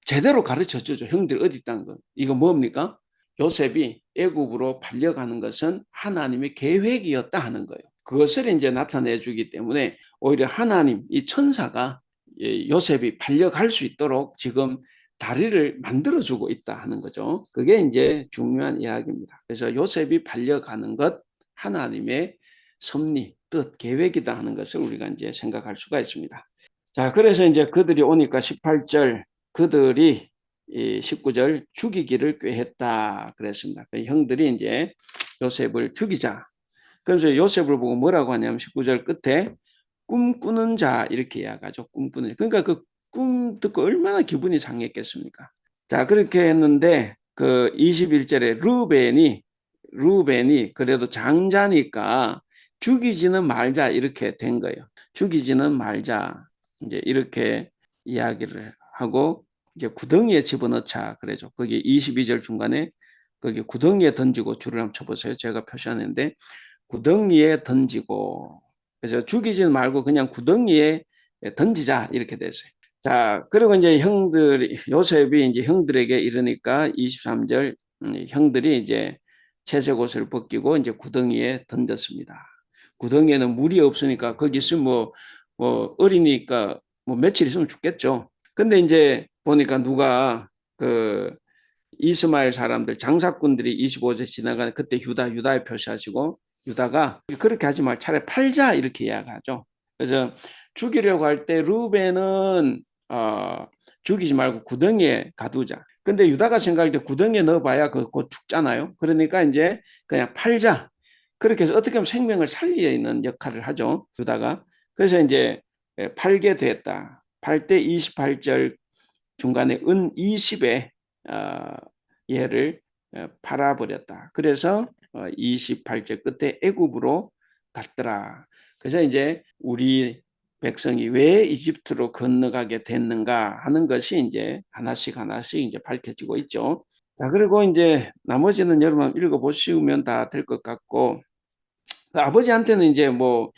[SPEAKER 1] 제대로 가르쳐 주죠. 형들 어디 있다는 거. 이거 뭡니까? 요셉이 애굽으로 팔려가는 것은 하나님의 계획이었다 하는 거예요. 그것을 이제 나타내 주기 때문에 오히려 하나님, 이 천사가 요셉이 팔려갈 수 있도록 지금 다리를 만들어주고 있다 하는 거죠. 그게 이제 중요한 이야기입니다. 그래서 요셉이 팔려가는 것 하나님의 섭리, 뜻, 계획이다 하는 것을 우리가 이제 생각할 수가 있습니다. 자, 그래서 이제 그들이 오니까 18절 그들이 19절 죽이기를 꾀했다 그랬습니다. 그 형들이 이제 요셉을 죽이자. 그래서 요셉을 보고 뭐라고 하냐면 19절 끝에 꿈꾸는 자 이렇게 이야기하죠. 꿈꾸는 자. 그러니까 그 꿈 듣고 얼마나 기분이 상했겠습니까? 자, 그렇게 했는데 그 21절에 루벤이 그래도 장자니까 죽이지는 말자 이렇게 된 거예요. 죽이지는 말자 이제 이렇게 이야기를 하고 이제 구덩이에 집어넣자 그래죠. 거기 22절 중간에 거기 구덩이에 던지고 줄을 한번 쳐보세요. 제가 표시하는데 구덩이에 던지고 그래서 죽이지 말고 그냥 구덩이에 던지자 이렇게 됐어요. 자, 그리고 이제 형들이 요셉이 이제 형들에게 이르니까 23절 형들이 이제 채색 옷을 벗기고 이제 구덩이에 던졌습니다. 구덩이에는 물이 없으니까 거기 있으면 뭐 어리니까 뭐 며칠 있으면 죽겠죠. 근데 이제 보니까 누가 그 이스마엘 사람들 장사꾼들이 25절 지나가는 그때 유다에 표시하시고 유다가 그렇게 하지 말 차라리 팔자 이렇게 이야기하죠. 그래서 죽이려고 할 때 루벤은 죽이지 말고 구덩이에 가두자. 근데 유다가 생각할 때 구덩이에 넣어봐야 곧 죽잖아요. 그러니까 이제 그냥 팔자. 그렇게 해서 어떻게 보면 생명을 살리는 역할을 하죠. 유다가. 그래서 이제 팔게 됐다. 팔 때 28절 중간에 은 20에 얘를 팔아버렸다. 그래서 28절 끝에 애굽으로 갔더라. 그래서 이제 우리 백성이 왜 이집트로 건너가게 됐는가 하는 것이 이제 하나씩 이제 밝혀지고 있죠. 자, 그리고 이제 나머지는 여러분 읽어보시면 다 될 것 같고, 그 아버지한테는 이제 뭐,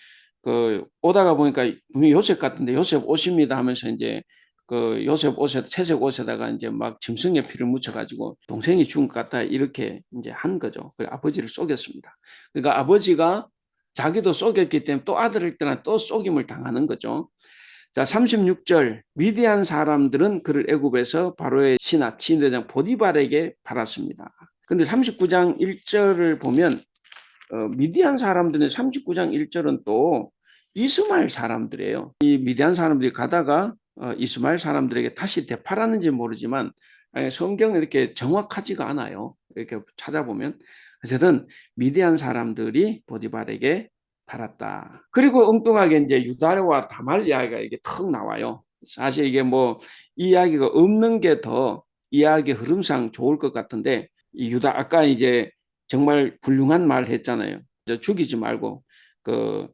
[SPEAKER 1] 오다가 보니까 분명히 요셉 같은데 요셉 옷입니다 하면서 이제 그 요셉 옷에, 채색 옷에다가 이제 막 짐승의 피를 묻혀가지고 동생이 죽은 것 같다 이렇게 이제 한 거죠. 그 아버지를 속였습니다. 그러니까 아버지가 자기도 속였기 때문에 또 아들을 떠나 또 속임을 당하는 거죠. 자, 36절 미디안 사람들은 그를 애굽에서 바로의 신하 친대장 보디발에게 팔았습니다. 근데 39장 1절을 보면 미디안 사람들은 39장 1절은 또 이스마엘 사람들이에요. 이 미디안 사람들이 가다가 이스마엘 사람들에게 다시 되팔았는지 모르지만 성경은 이렇게 정확하지가 않아요. 이렇게 찾아보면 어쨌든 미디안 사람들이 보디발에게 팔았다. 그리고 엉뚱하게 이제 유다와 다말 이야기가 이게 턱 나와요. 사실 이게 뭐 이야기가 없는 게 더 이야기 흐름상 좋을 것 같은데 이 유다 아까 이제 정말 훌륭한 말 했잖아요. 죽이지 말고 그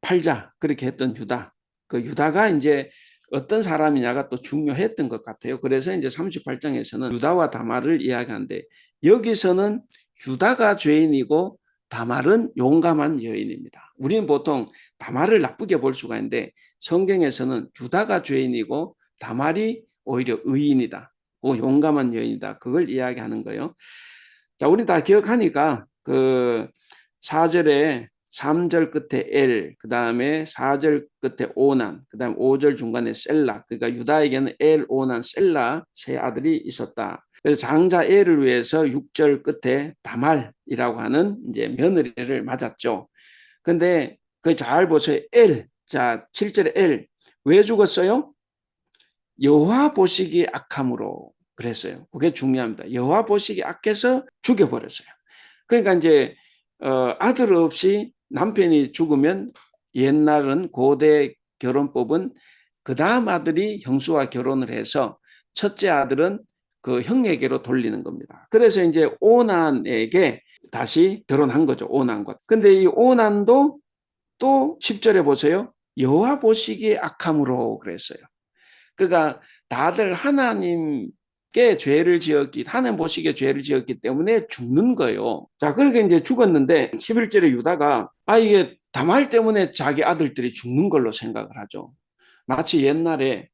[SPEAKER 1] 팔자 그렇게 했던 유다. 그 유다가 이제 어떤 사람이냐가 또 중요했던 것 같아요. 그래서 이제 38장에서는 유다와 다말을 이야기하는데 여기서는 유다가 죄인이고 다말은 용감한 여인입니다. 우리는 보통 다말을 나쁘게 볼 수가 있는데 성경에서는 유다가 죄인이고 다말이 오히려 의인이다. 용감한 여인이다. 그걸 이야기하는 거예요. 자, 우리 다 기억하니까 그 4절에 3절 끝에 엘, 그 다음에 4절 끝에 오난, 그 다음에 5절 중간에 셀라. 그러니까 유다에게는 엘, 오난, 셀라 세 아들이 있었다. 그래서 장자 엘을 위해서 6절 끝에 다말이라고 하는 이제 며느리를 맞았죠. 근데 그 잘 보세요. 엘. 자, 7절에 엘. 왜 죽었어요? 여호와 보시기 악함으로 그랬어요. 그게 중요합니다. 여호와 보시기 악해서 죽여버렸어요. 그러니까 이제 아들 없이 남편이 죽으면 옛날은 고대 결혼법은 그 다음 아들이 형수와 결혼을 해서 첫째 아들은 그 형에게로 돌리는 겁니다. 그래서 이제 오난에게 다시 결혼한 거죠. 오난과. 근데 이 오난도 또 10절에 보세요. 여호와 보시기에 악함으로 그랬어요. 그러니까 다들 하나님께 죄를 지었기, 하나님 보시기에 죄를 지었기 때문에 죽는 거예요. 자, 그렇게 이제 죽었는데 11절에 유다가 이게 다말 때문에 자기 아들들이 죽는 걸로 생각을 하죠. 마치 옛날에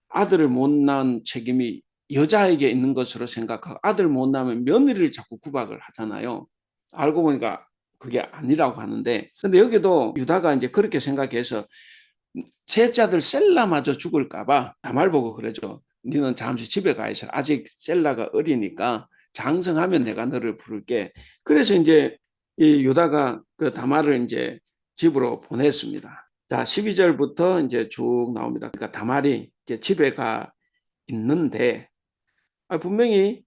[SPEAKER 1] 아들을 못 낳은 책임이 여자에게 있는 것으로 생각하고 아들 못 낳으면 며느리를 자꾸 구박을 하잖아요. 알고 보니까 그게 아니라고 하는데 근데 여기도 유다가 이제 그렇게 생각해서 셋째 아들 셀라마저 죽을까봐 다말 보고 그러죠. 너는 잠시 집에 가 있어. 아직 셀라가 어리니까 장성하면 내가 너를 부를게. 그래서 이제 이 유다가 그 다말을 이제 집으로 보냈습니다. 자, 12절부터 이제 쭉 나옵니다. 그러니까 다말이 이제 집에 가 있는데 분명히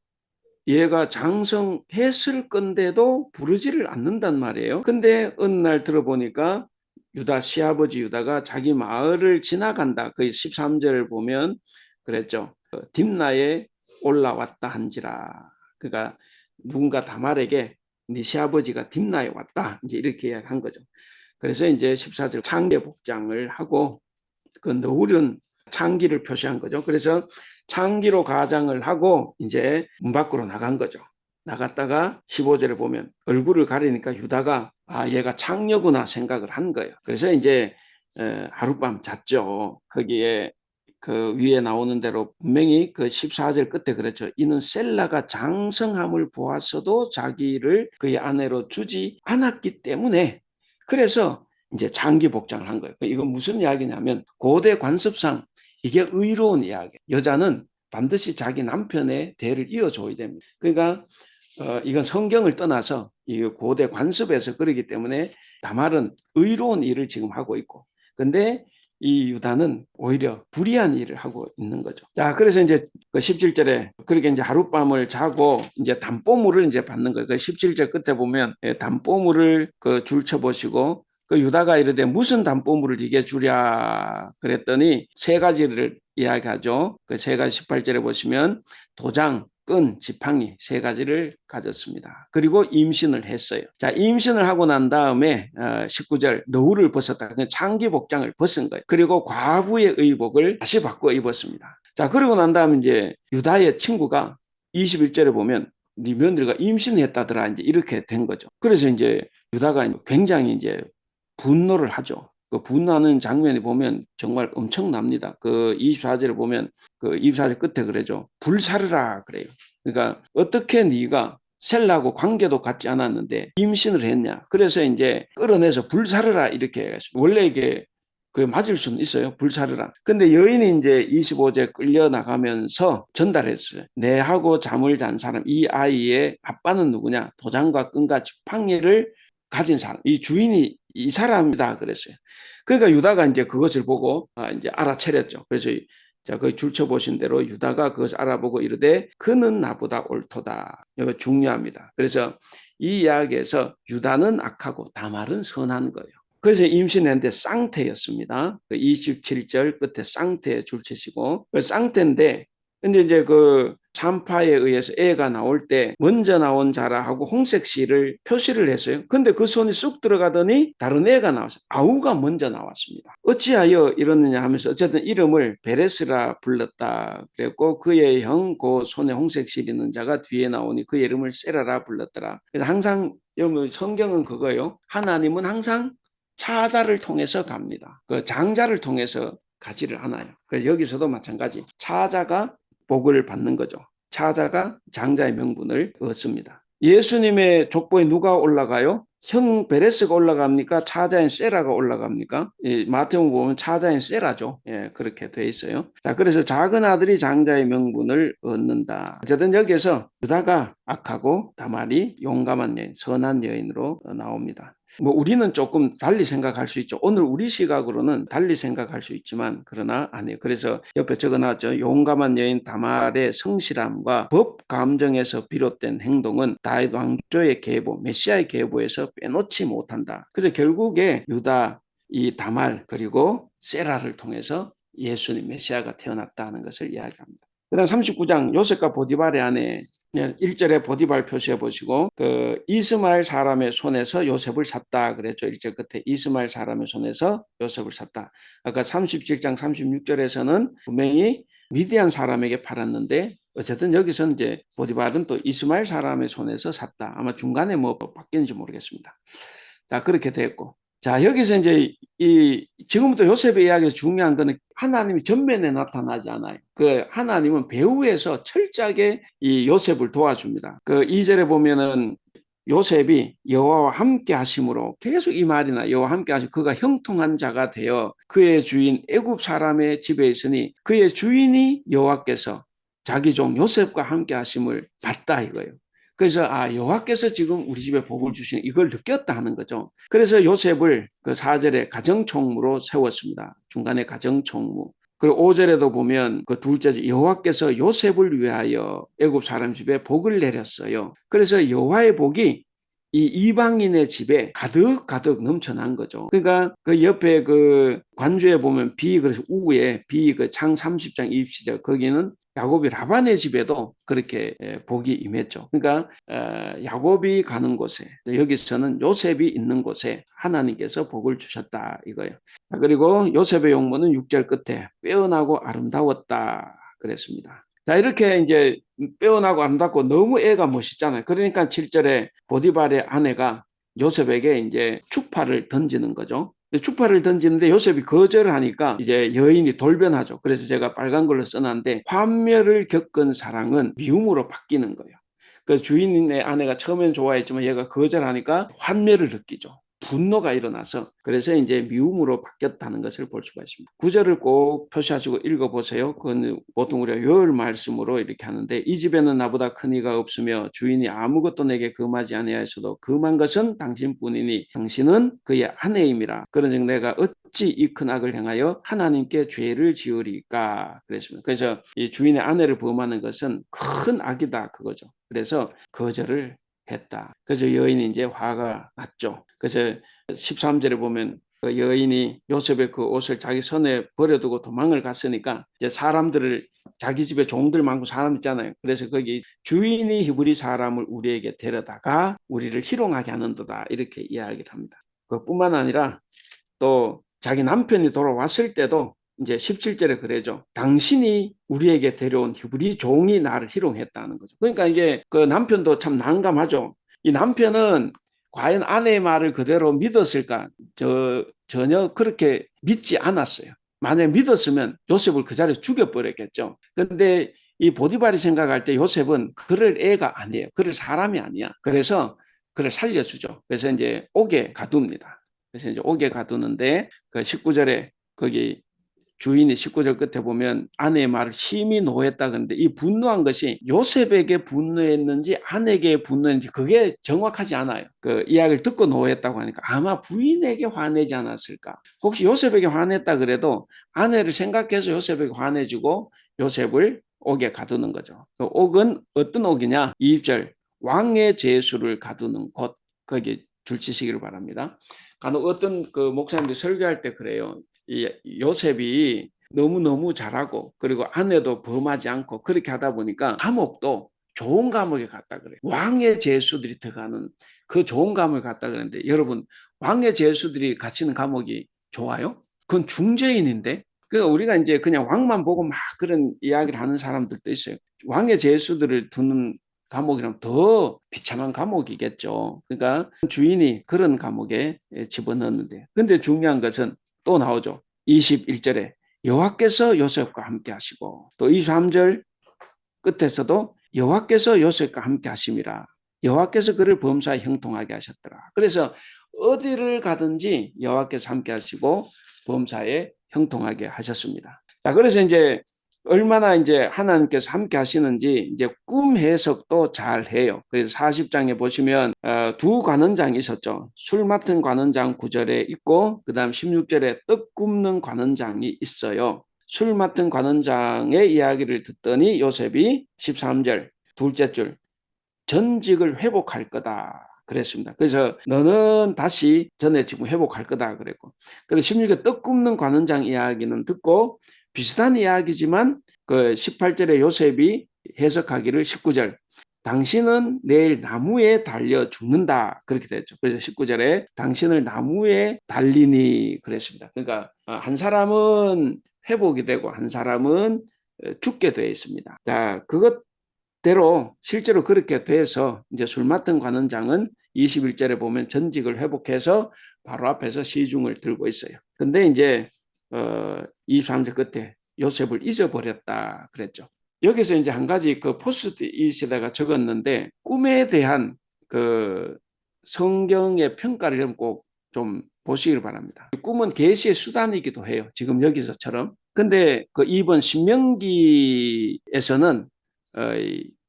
[SPEAKER 1] 얘가 장성했을 건데도 부르지를 않는단 말이에요. 근데 어느 날 들어보니까 유다 시아버지 유다가 자기 마을을 지나간다. 거의 13절 보면 그랬죠. 딥나에 올라왔다 한지라. 그러니까 누군가 다말에게 네 시아버지가 딥나에 왔다. 이제 이렇게 이야기한 거죠. 그래서 이제 14절 창개 복장을 하고 그 너울은 창기를 표시한 거죠. 그래서 창기로 가장을 하고 이제 문 밖으로 나간 거죠. 나갔다가 15절에 보면 얼굴을 가리니까 유다가 얘가 창녀구나 생각을 한 거예요. 그래서 이제 하룻밤 잤죠. 거기에 그 위에 나오는 대로 분명히 그 14절 끝에 그랬죠. 이는 셀라가 장성함을 보았어도 자기를 그의 아내로 주지 않았기 때문에 그래서 이제 장기 복장을 한 거예요. 이건 무슨 이야기냐면 고대 관습상 이게 의로운 이야기. 여자는 반드시 자기 남편의 대를 이어줘야 됩니다. 그러니까 이건 성경을 떠나서 이 고대 관습에서 그러기 때문에 다말은 의로운 일을 지금 하고 있고, 근데 이 유다는 오히려 불의한 일을 하고 있는 거죠. 자, 그래서 이제 그 17절에 그렇게 이제 하룻밤을 자고 이제 담보물을 이제 받는 거예요. 그 17절 끝에 보면 담보물을 그 줄쳐 보시고 그 유다가 이르되 무슨 담보물을 이게 주랴 그랬더니 세 가지를 이야기하죠. 그 세 가지 18절에 보시면 도장, 끈, 지팡이 세 가지를 가졌습니다. 그리고 임신을 했어요. 자, 임신을 하고 난 다음에 19절 너울을 벗었다. 창기 복장을 벗은 거예요. 그리고 과부의 의복을 다시 바꿔 입었습니다. 자, 그러고 난 다음에 이제 유다의 친구가 21절에 보면 네 며느리가 임신했다더라 이제 이렇게 된 거죠. 그래서 이제 유다가 굉장히 이제 분노를 하죠. 그 분노하는 장면이 보면 정말 엄청납니다. 그 24절에 보면 그 24절 끝에 그러죠. 불사르라 그래요. 그러니까 어떻게 네가 셀라하고 관계도 갖지 않았는데 임신을 했냐. 그래서 이제 끌어내서 불사르라 이렇게 해가지고 원래 이게 그게 맞을 수는 있어요. 불사르라. 근데 여인이 이제 25제 끌려 나가면서 전달했어요. 내하고 잠을 잔 사람, 이 아이의 아빠는 누구냐? 도장과 끈과 지팡이를 가진 사람, 이 주인이 이 사람이다 그랬어요. 그러니까 유다가 이제 그것을 보고 이제 알아차렸죠. 그래서 자, 그 줄쳐 보신 대로 유다가 그것을 알아보고 이르되 그는 나보다 옳도다. 이거 중요합니다. 그래서 이 이야기에서 유다는 악하고 다말은 선한 거예요. 그래서 임신했는데 쌍태였습니다. 27절 끝에 쌍태 줄치시고 그 쌍태인데 근데 이제 그 산파에 의해서 애가 나올 때 먼저 나온 자라 하고 홍색실을 표시를 했어요. 근데 그 손이 쑥 들어가더니 다른 애가 나왔어요. 아우가 먼저 나왔습니다. 어찌하여 이러느냐 하면서 어쨌든 이름을 베레스라 불렀다 그랬고 그의 형 그 손에 홍색실 있는 자가 뒤에 나오니 그 이름을 세라라 불렀더라. 그래서 항상 성경은 그거예요. 하나님은 항상 차자를 통해서 갑니다. 그 장자를 통해서 가지를 않아요. 그래서 여기서도 마찬가지 차자가 복을 받는 거죠. 차자가 장자의 명분을 얻습니다. 예수님의 족보에 누가 올라가요? 형 베레스가 올라갑니까? 차자인 세라가 올라갑니까? 예, 마태복음 보면 차자인 세라죠. 예, 그렇게 돼 있어요. 자, 그래서 작은 아들이 장자의 명분을 얻는다. 어쨌든 여기에서 유다가 악하고 다말이 용감한 여인, 선한 여인으로 나옵니다. 뭐 우리는 조금 달리 생각할 수 있죠. 오늘 우리 시각으로는 달리 생각할 수 있지만 그러나 아니에요. 그래서 옆에 적어놨죠. 용감한 여인 다말의 성실함과 법 감정에서 비롯된 행동은 다윗 왕조의 계보, 메시아의 계보에서 빼놓지 못한다. 그래서 결국에 유다, 이 다말 그리고 세라를 통해서 예수님 메시아가 태어났다는 것을 이야기합니다. 그다음 39장 요셉과 보디발의 아내 1절에 보디발 표시해 보시고 그 이스마엘 사람의 손에서 요셉을 샀다 그랬죠. 1절 끝에 이스마엘 사람의 손에서 요셉을 샀다. 아까 37장 36절에서는 분명히 미디안 사람에게 팔았는데 어쨌든 여기서 이제 보디발은 또 이스마엘 사람의 손에서 샀다. 아마 중간에 뭐 바뀌는지 모르겠습니다. 자, 그렇게 됐고. 자, 여기서 이제 지금부터 요셉의 이야기에서 중요한 거는 하나님이 전면에 나타나지 않아요. 그 하나님은 배후에서 철저하게 이 요셉을 도와줍니다. 그 2절에 보면은 요셉이 여호와와 함께 하심으로 계속 이 말이나 여호와 함께 하시 그가 형통한 자가 되어 그의 주인 애굽 사람의 집에 있으니 그의 주인이 여호와께서 자기 종 요셉과 함께 하심을 봤다 이거예요. 그래서 여호와께서 지금 우리 집에 복을 주시는 이걸 느꼈다 하는 거죠. 그래서 요셉을 그 4절에 가정총무로 세웠습니다. 중간에 가정총무. 그리고 5절에도 보면 그 둘째 여호와께서 요셉을 위하여 애굽 사람 집에 복을 내렸어요. 그래서 여호와의 복이 이 이방인의 집에 가득 넘쳐난 거죠. 그러니까 그 옆에 그 관주에 보면 그래서 우에 그 창 30장 20시절 거기는 야곱이 라반의 집에도 그렇게 복이 임했죠. 그러니까 야곱이 가는 곳에 여기서는 요셉이 있는 곳에 하나님께서 복을 주셨다 이거예요. 그리고 요셉의 용모는 6절 끝에 빼어나고 아름다웠다 그랬습니다. 자, 이렇게 이제 빼어나고 아름답고 너무 애가 멋있잖아요. 그러니까 7절에 보디발의 아내가 요셉에게 이제 추파를 던지는 거죠. 추파를 던지는데 요셉이 거절을 하니까 이제 여인이 돌변하죠. 그래서 제가 빨간 걸로 써놨는데 환멸을 겪은 사랑은 미움으로 바뀌는 거예요. 그 주인의 아내가 처음엔 좋아했지만 얘가 거절하니까 환멸을 느끼죠. 분노가 일어나서 그래서 이제 미움으로 바뀌었다는 것을 볼 수가 있습니다. 구절을 꼭 표시하시고 읽어보세요. 그건 보통 우리가 요열 말씀으로 이렇게 하는데 이 집에는 나보다 큰 이가 없으며 주인이 아무것도 내게 금하지 아니하였어도 금한 것은 당신뿐이니 당신은 그의 아내임이라. 그런즉 내가 어찌 이 큰 악을 행하여 하나님께 죄를 지으리까 그랬습니다. 그래서 이 주인의 아내를 범하는 것은 큰 악이다 그거죠. 그래서 거절을 했다. 그래서 여인이 이제 화가 났죠. 그래서 13절에 보면 그 여인이 요셉의 그 옷을 자기 손에 버려두고 도망을 갔으니까 이제 사람들을 자기 집에 종들 많고 사람 있잖아요. 그래서 거기 주인이 히브리 사람을 우리에게 데려다가 우리를 희롱하게 하는도다 이렇게 이야기를 합니다. 그뿐만 아니라 또 자기 남편이 돌아왔을 때도 이제 17절에 그래죠. 당신이 우리에게 데려온 히브리 종이 나를 희롱했다는 거죠. 그러니까 이게 그 남편도 참 난감하죠. 이 남편은 과연 아내의 말을 그대로 믿었을까? 전혀 그렇게 믿지 않았어요. 만약에 믿었으면 요셉을 그 자리에서 죽여버렸겠죠. 그런데 이 보디발이 생각할 때 요셉은 그럴 애가 아니에요. 그럴 사람이 아니야. 그래서 그를 살려주죠. 그래서 이제 옥에 가둡니다. 그래서 이제 옥에 가두는데 그 19절에 거기 주인이 19절 끝에 보면 아내의 말을 심히 노했다 그러는데 이 분노한 것이 요셉에게 분노했는지 아내에게 분노했는지 그게 정확하지 않아요. 그 이야기를 듣고 노했다고 하니까 아마 부인에게 화내지 않았을까. 혹시 요셉에게 화냈다 그래도 아내를 생각해서 요셉에게 화내주고 요셉을 옥에 가두는 거죠. 그 옥은 어떤 옥이냐? 2절 왕의 제수를 가두는 곳 거기 줄치시기를 바랍니다. 간혹 어떤 그 목사님들이 설교할 때 그래요. 이 요셉이 너무너무 잘하고 그리고 아내도 범하지 않고 그렇게 하다 보니까 감옥도 좋은 감옥에 갔다 그래요. 왕의 제수들이 들어가는 그 좋은 감옥에 갔다 그러는데 여러분 왕의 제수들이 갇히는 감옥이 좋아요? 그건 중죄인인데 그러니까 우리가 이제 그냥 왕만 보고 막 그런 이야기를 하는 사람들도 있어요. 왕의 제수들을 두는 감옥이라면 더 비참한 감옥이겠죠. 그러니까 주인이 그런 감옥에 집어넣었는데 근데 중요한 것은 또 나오죠. 21절에 여호와께서 요셉과 함께 하시고 또 23절 끝에서도 여호와께서 요셉과 함께 하심이라 여호와께서 그를 범사에 형통하게 하셨더라. 그래서 어디를 가든지 여호와께서 함께 하시고 범사에 형통하게 하셨습니다. 자, 그래서 이제 얼마나 이제 하나님께서 함께 하시는지 이제 꿈 해석도 잘 해요. 그래서 40장에 보시면 두 관원장이 있었죠. 술 맡은 관원장 9절에 있고 그다음 16절에 떡 굽는 관원장이 있어요. 술 맡은 관원장의 이야기를 듣더니 요셉이 13절 둘째 줄 전직을 회복할 거다 그랬습니다. 그래서 너는 다시 전에 지금 회복할 거다 그랬고, 그래서 16개 떡 굽는 관원장 이야기는 듣고 비슷한 이야기지만 그 18절에 요셉이 해석하기를 19절 당신은 내일 나무에 달려 죽는다 그렇게 됐죠. 그래서 19절에 당신을 나무에 달리니 그랬습니다. 그러니까 한 사람은 회복이 되고 한 사람은 죽게 되어 있습니다. 자, 그것대로 실제로 그렇게 돼서 이제 술 맡은 관원장은 21절에 보면 전직을 회복해서 바로 앞에서 시중을 들고 있어요. 근데 이제 23절 끝에 요셉을 잊어버렸다 그랬죠. 여기서 이제 한 가지 그 포스트잇에다가 적었는데 꿈에 대한 그 성경의 평가를 꼭 좀 보시길 바랍니다. 꿈은 계시의 수단이기도 해요. 지금 여기서처럼. 근데 그 이번 신명기에서는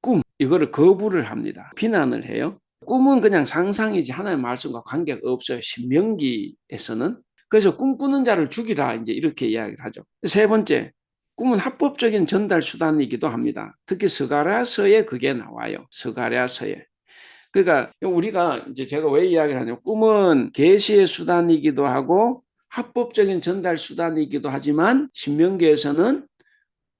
[SPEAKER 1] 꿈 이거를 거부를 합니다. 비난을 해요. 꿈은 그냥 상상이지 하나님의 말씀과 관계가 없어요. 신명기에서는. 그래서 꿈꾸는 자를 죽이라 이제 이렇게 이야기를 하죠. 세 번째, 꿈은 합법적인 전달 수단이기도 합니다. 특히 스가랴서에 그게 나와요. 스가랴서에. 그러니까 우리가 이제 제가 왜 이야기를 하냐면 꿈은 계시의 수단이기도 하고 합법적인 전달 수단이기도 하지만 신명기에서는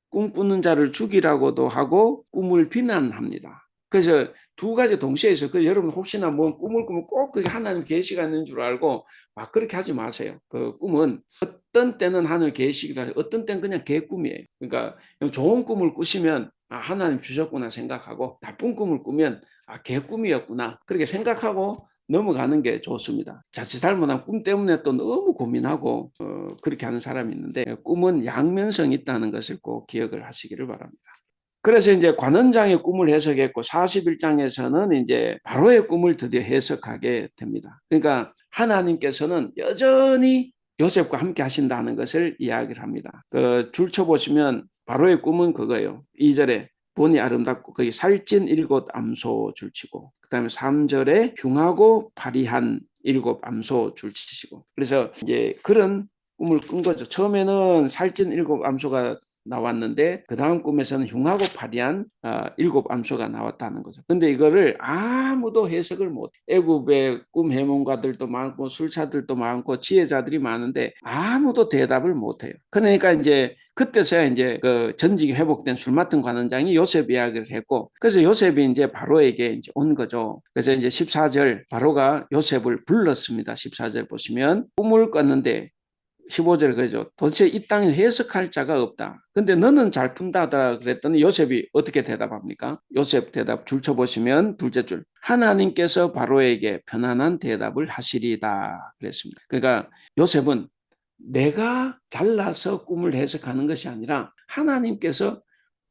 [SPEAKER 1] 꿈꾸는 자를 죽이라고도 하고 꿈을 비난합니다. 그래서 두 가지 동시에 있어요. 그래서 여러분 혹시나 뭐 꿈을 꾸면 꼭 그게 하나님 계시가 있는 줄 알고 막 그렇게 하지 마세요. 그 꿈은 어떤 때는 하나님 계시기도 하고 어떤 때는 그냥 개꿈이에요. 그러니까 좋은 꿈을 꾸시면 아, 하나님 주셨구나 생각하고 나쁜 꿈을 꾸면 아, 개꿈이었구나 그렇게 생각하고 넘어가는 게 좋습니다. 자칫 잘못하면 꿈 때문에 또 너무 고민하고 그렇게 하는 사람이 있는데 꿈은 양면성이 있다는 것을 꼭 기억을 하시기를 바랍니다. 그래서 이제 관원장의 꿈을 해석했고 41장에서는 이제 바로의 꿈을 드디어 해석하게 됩니다. 그러니까 하나님께서는 여전히 요셉과 함께 하신다는 것을 이야기를 합니다. 그 줄쳐 보시면 바로의 꿈은 그거예요. 2절에 본이 아름답고 거기 살찐 일곱 암소 줄치고 그다음에 3절에 흉하고 파리한 일곱 암소 줄치시고 그래서 이제 그런 꿈을 꾼 거죠. 처음에는 살찐 일곱 암소가 나왔는데 그 다음 꿈에서는 흉하고 파리한 일곱 암소가 나왔다는 거죠. 근데 이거를 아무도 해석을 못. 애굽의 꿈 해몽가들도 많고 술사들도 많고 지혜자들이 많은데 아무도 대답을 못해요. 그러니까 이제 그때서야 이제 그 전직이 회복된 술 맡은 관원장이 요셉 이야기를 했고 그래서 요셉이 이제 바로에게 이제 온 거죠. 그래서 이제 14절 바로가 요셉을 불렀습니다. 14절 보시면 꿈을 꿨는데 15절 그러죠. 도대체 이 땅에 해석할 자가 없다. 근데 너는 잘 푼다더라 그랬더니 요셉이 어떻게 대답합니까? 요셉 대답 줄쳐보시면 둘째 줄. 하나님께서 바로에게 편안한 대답을 하시리다 그랬습니다. 그러니까 요셉은 내가 잘나서 꿈을 해석하는 것이 아니라 하나님께서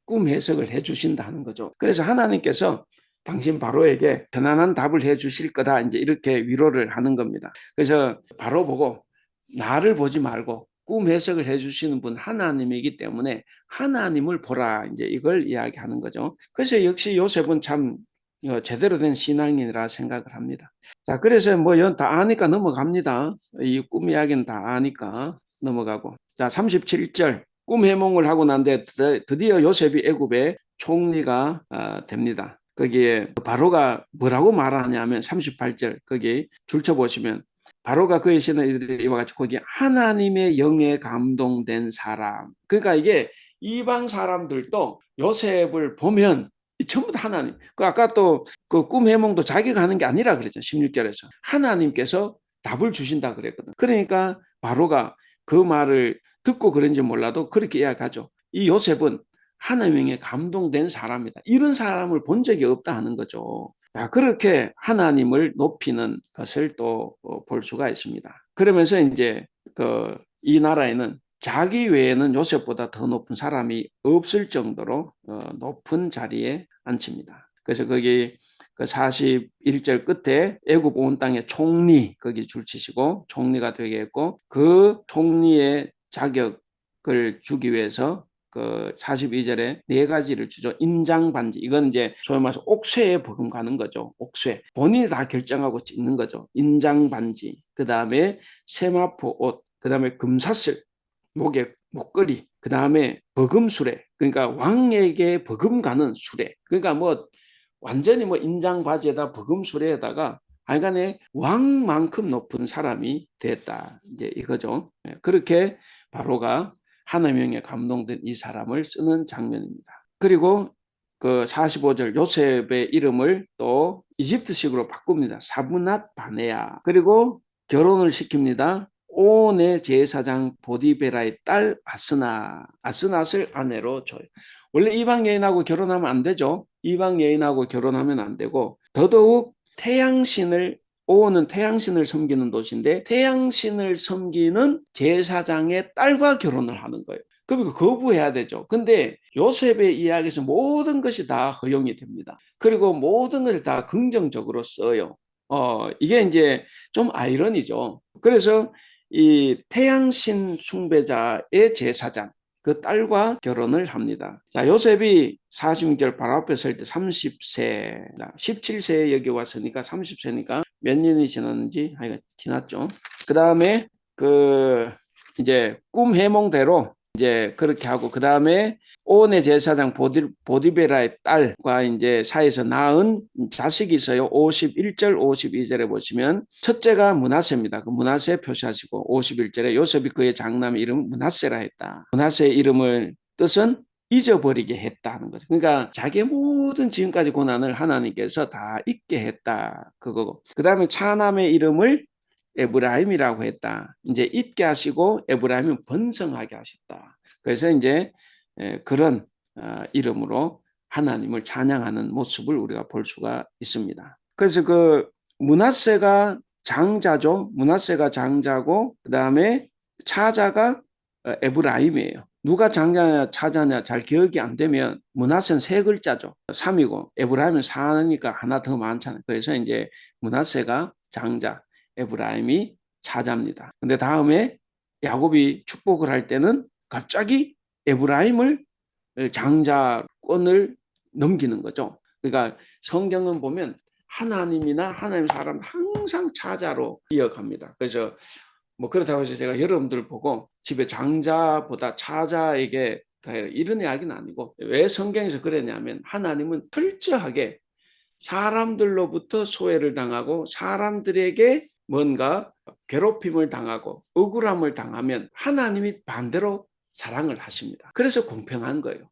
[SPEAKER 1] 꿈 해석을 해 주신다는 거죠. 그래서 하나님께서 당신 바로에게 편안한 답을 해 주실 거다. 이제 이렇게 위로를 하는 겁니다. 그래서 바로 보고 나를 보지 말고 꿈 해석을 해 주시는 분 하나님이기 때문에 하나님을 보라. 이제 이걸 이야기하는 거죠. 그래서 역시 요셉은 참 제대로 된 신앙인이라 생각을 합니다. 자, 그래서 뭐 다 아니까 넘어갑니다. 이 꿈 이야기는 다 아니까 넘어가고. 자, 37절. 꿈 해몽을 하고 난데 드디어 요셉이 애굽의 총리가 됩니다. 거기에 바로가 뭐라고 말하냐면 38절 거기 줄쳐 보시면 바로가 그의 신을 이와 같이 거기 하나님의 영에 감동된 사람. 그러니까 이게 이방 사람들도 요셉을 보면 전부 다 하나님. 그 아까 또 그 꿈 해몽도 자기가 하는 게 아니라 그랬죠. 16절에서 하나님께서 답을 주신다 그랬거든. 그러니까 바로가 그 말을 듣고 그런지 몰라도 그렇게 이야기하죠. 이 요셉은 하나님에 감동된 사람이다. 이런 사람을 본 적이 없다 하는 거죠. 자, 그렇게 하나님을 높이는 것을 또 볼 수가 있습니다. 그러면서 이제 이 나라에는 자기 외에는 요셉보다 더 높은 사람이 없을 정도로 높은 자리에 앉힙니다. 그래서 거기 그 41절 끝에 애굽 온 땅의 총리 거기 줄치시고 총리가 되게 했고 그 총리의 자격을 주기 위해서 그 42절에 네 가지를 주죠. 인장 반지. 이건 이제 소위 말해서 옥쇠에 버금가는 거죠. 옥쇠. 본인이 다 결정하고 찍는 거죠. 인장 반지. 그다음에 세마포 옷. 그다음에 금사슬. 목에 목걸이. 그다음에 버금수레. 그러니까 왕에게 버금가는 수레. 그러니까 뭐 완전히 뭐 인장 바지에다 버금수레에다가 하여간에 왕만큼 높은 사람이 됐다. 이제 이거죠. 그렇게 바로가 하나님의 감동된 이 사람을 쓰는 장면입니다. 그리고 그 45절 요셉의 이름을 또 이집트식으로 바꿉니다. 사브낫 바네아. 그리고 결혼을 시킵니다. 온의 제사장 보디베라의 딸 아스낫을 아내로 줘요. 원래 이방 여인하고 결혼하면 안 되죠. 이방 여인하고 결혼하면 안 되고 더더욱 태양신을 오는 태양신을 섬기는 도시인데 태양신을 섬기는 제사장의 딸과 결혼을 하는 거예요. 그러니까 거부해야 되죠. 근데 요셉의 이야기에서 모든 것이 다 허용이 됩니다. 그리고 모든 것을 다 긍정적으로 써요. 이게 이제 좀 아이러니죠. 그래서 이 태양신 숭배자의 제사장 그 딸과 결혼을 합니다. 자, 요셉이 46절 바로 앞에 설 때 30세, 17세에 여기 왔으니까 30세니까 몇 년이 지났는지 지났죠. 그 다음에 그 이제 꿈 해몽대로 이제 그렇게 하고 그 다음에 온의 제사장 보디베라의 딸과 이제 사이에서 낳은 자식이 있어요. 51절, 52절에 보시면 첫째가 므낫세입니다. 그 므낫세 표시하시고 51절에 요셉이 그의 장남의 이름을 므낫세라 했다. 므낫세의 이름을 뜻은 잊어버리게 했다는 거죠. 그러니까 자기의 모든 지금까지 고난을 하나님께서 다 잊게 했다. 그거고. 그 다음에 차남의 이름을 에브라임이라고 했다. 이제 잊게 하시고 에브라임은 번성하게 하셨다. 그래서 이제 그런 이름으로 하나님을 찬양하는 모습을 우리가 볼 수가 있습니다. 그래서 그 므낫세가 장자죠. 므낫세가 장자고 그 다음에 차자가 에브라임이에요. 누가 장자냐 차자냐 잘 기억이 안 되면 므낫세는 세 글자죠. 3이고 에브라임은 4니까 하나 더 많잖아요. 그래서 이제 므낫세가 장자, 에브라임이 차자입니다. 근데 다음에 야곱이 축복을 할 때는 갑자기 에브라임을 장자권을 넘기는 거죠. 그러니까 성경은 보면 하나님이나 하나님 사람 항상 차자로 이어갑니다. 그래서 뭐 그렇다고 해서 제가 여러분들 보고 집에 장자보다 차자에게 이런 이야기는 아니고 왜 성경에서 그랬냐면 하나님은 철저하게 사람들로부터 소외를 당하고 사람들에게 뭔가 괴롭힘을 당하고 억울함을 당하면 하나님이 반대로 사랑을 하십니다. 그래서 공평한 거예요.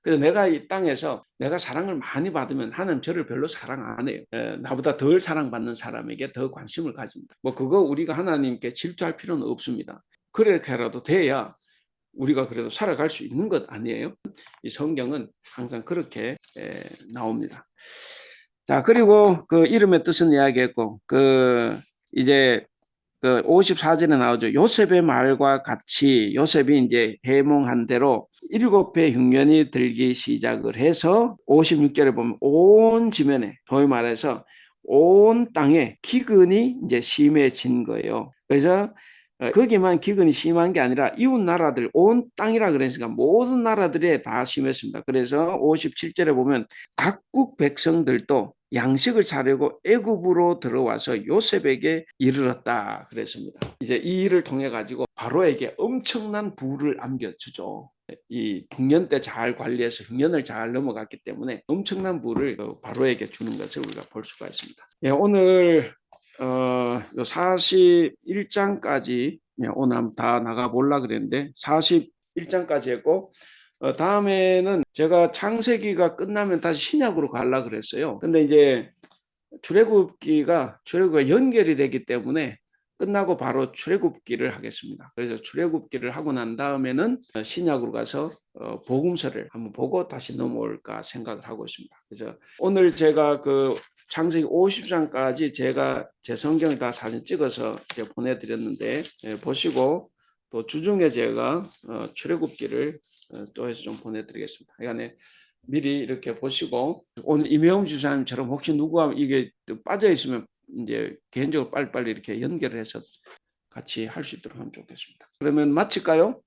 [SPEAKER 1] 그래서 내가 이 땅에서 내가 사랑을 많이 받으면 하나님 저를 별로 사랑 안 해요. 나보다 덜 사랑받는 사람에게 더 관심을 가집니다. 뭐 그거 우리가 하나님께 질투할 필요는 없습니다. 그렇게라도 돼야 우리가 그래도 살아갈 수 있는 것 아니에요? 이 성경은 항상 그렇게 나옵니다. 자, 그리고 그 이름의 뜻은 이야기했고, 이제 그 54절에 나오죠. 요셉의 말과 같이 요셉이 이제 해몽한 대로 7배 흉년이 들기 시작을 해서 56절에 보면 온 지면에 소위 말해서 온 땅에 기근이 이제 심해진 거예요. 그래서 거기만 기근이 심한 게 아니라 이웃 나라들 온 땅이라 그랬으니까 모든 나라들에 다 심했습니다. 그래서 57절에 보면 각국 백성들도 양식을 사려고 애굽으로 들어와서 요셉에게 이르렀다 그랬습니다. 이제 이 일을 통해 가지고 바로에게 엄청난 부를 안겨주죠. 이 흉년 때 잘 관리해서 흉년을 잘 넘어갔기 때문에 엄청난 부를 바로에게 주는 것을 우리가 볼 수가 있습니다. 예, 오늘 41장까지 오늘 다 나가보려고 그랬는데 41장까지 했고 다음에는 제가 창세기가 끝나면 다시 신약으로 가려고 그랬어요. 근데 이제 출애굽기가 연결이 되기 때문에 끝나고 바로 출애굽기를 하겠습니다. 그래서 출애굽기를 하고 난 다음에는 신약으로 가서 복음서를 한번 보고 다시 넘어올까 생각을 하고 있습니다. 그래서 오늘 제가 그 창세기 50장까지 제가 제 성경을 다 사진 찍어서 보내드렸는데 보시고 또 주중에 제가 출애굽기를 또 해서 좀 보내드리겠습니다. 그러니까 미리 이렇게 보시고 오늘 임혜웅 지사님처럼 혹시 누구와 이게 빠져 있으면 이제 개인적으로 빨리빨리 이렇게 연결해서 같이 할 수 있도록 하면 좋겠습니다. 그러면 마칠까요?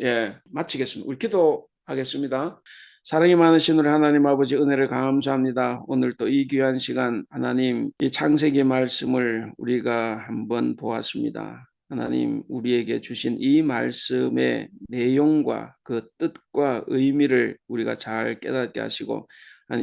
[SPEAKER 1] 예, 마치겠습니다. 우리 기도하겠습니다. 사랑이 많으신 우리 하나님 아버지 은혜를 감사합니다. 오늘 또 이 귀한 시간 하나님 이 창세기 말씀을 우리가 한번 보았습니다. 하나님 우리에게 주신 이 말씀의 내용과 그 뜻과 의미를 우리가 잘 깨닫게 하시고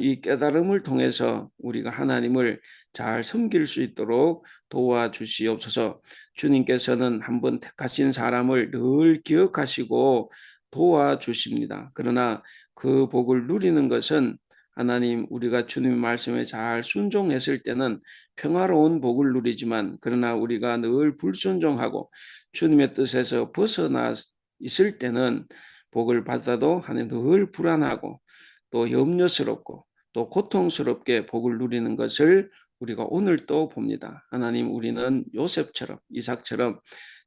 [SPEAKER 1] 이 깨달음을 통해서 우리가 하나님을 잘 섬길 수 있도록 도와주시옵소서. 주님께서는 한번 택하신 사람을 늘 기억하시고 도와주십니다. 그러나 그 복을 누리는 것은 하나님 우리가 주님 말씀에 잘 순종했을 때는 평화로운 복을 누리지만 그러나 우리가 늘 불순종하고 주님의 뜻에서 벗어나 있을 때는 복을 받아도 하나님 늘 불안하고 또 염려스럽고 또 고통스럽게 복을 누리는 것을 우리가 오늘 또 봅니다. 하나님 우리는 요셉처럼 이삭처럼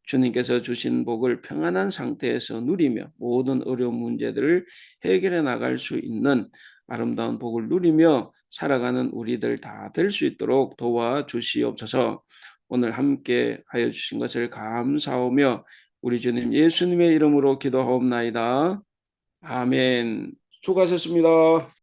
[SPEAKER 1] 주님께서 주신 복을 평안한 상태에서 누리며 모든 어려운 문제들을 해결해 나갈 수 있는 아름다운 복을 누리며 살아가는 우리들 다 될 수 있도록 도와주시옵소서. 오늘 함께 하여 주신 것을 감사하며 우리 주님 예수님의 이름으로 기도하옵나이다. 아멘. 수고하셨습니다.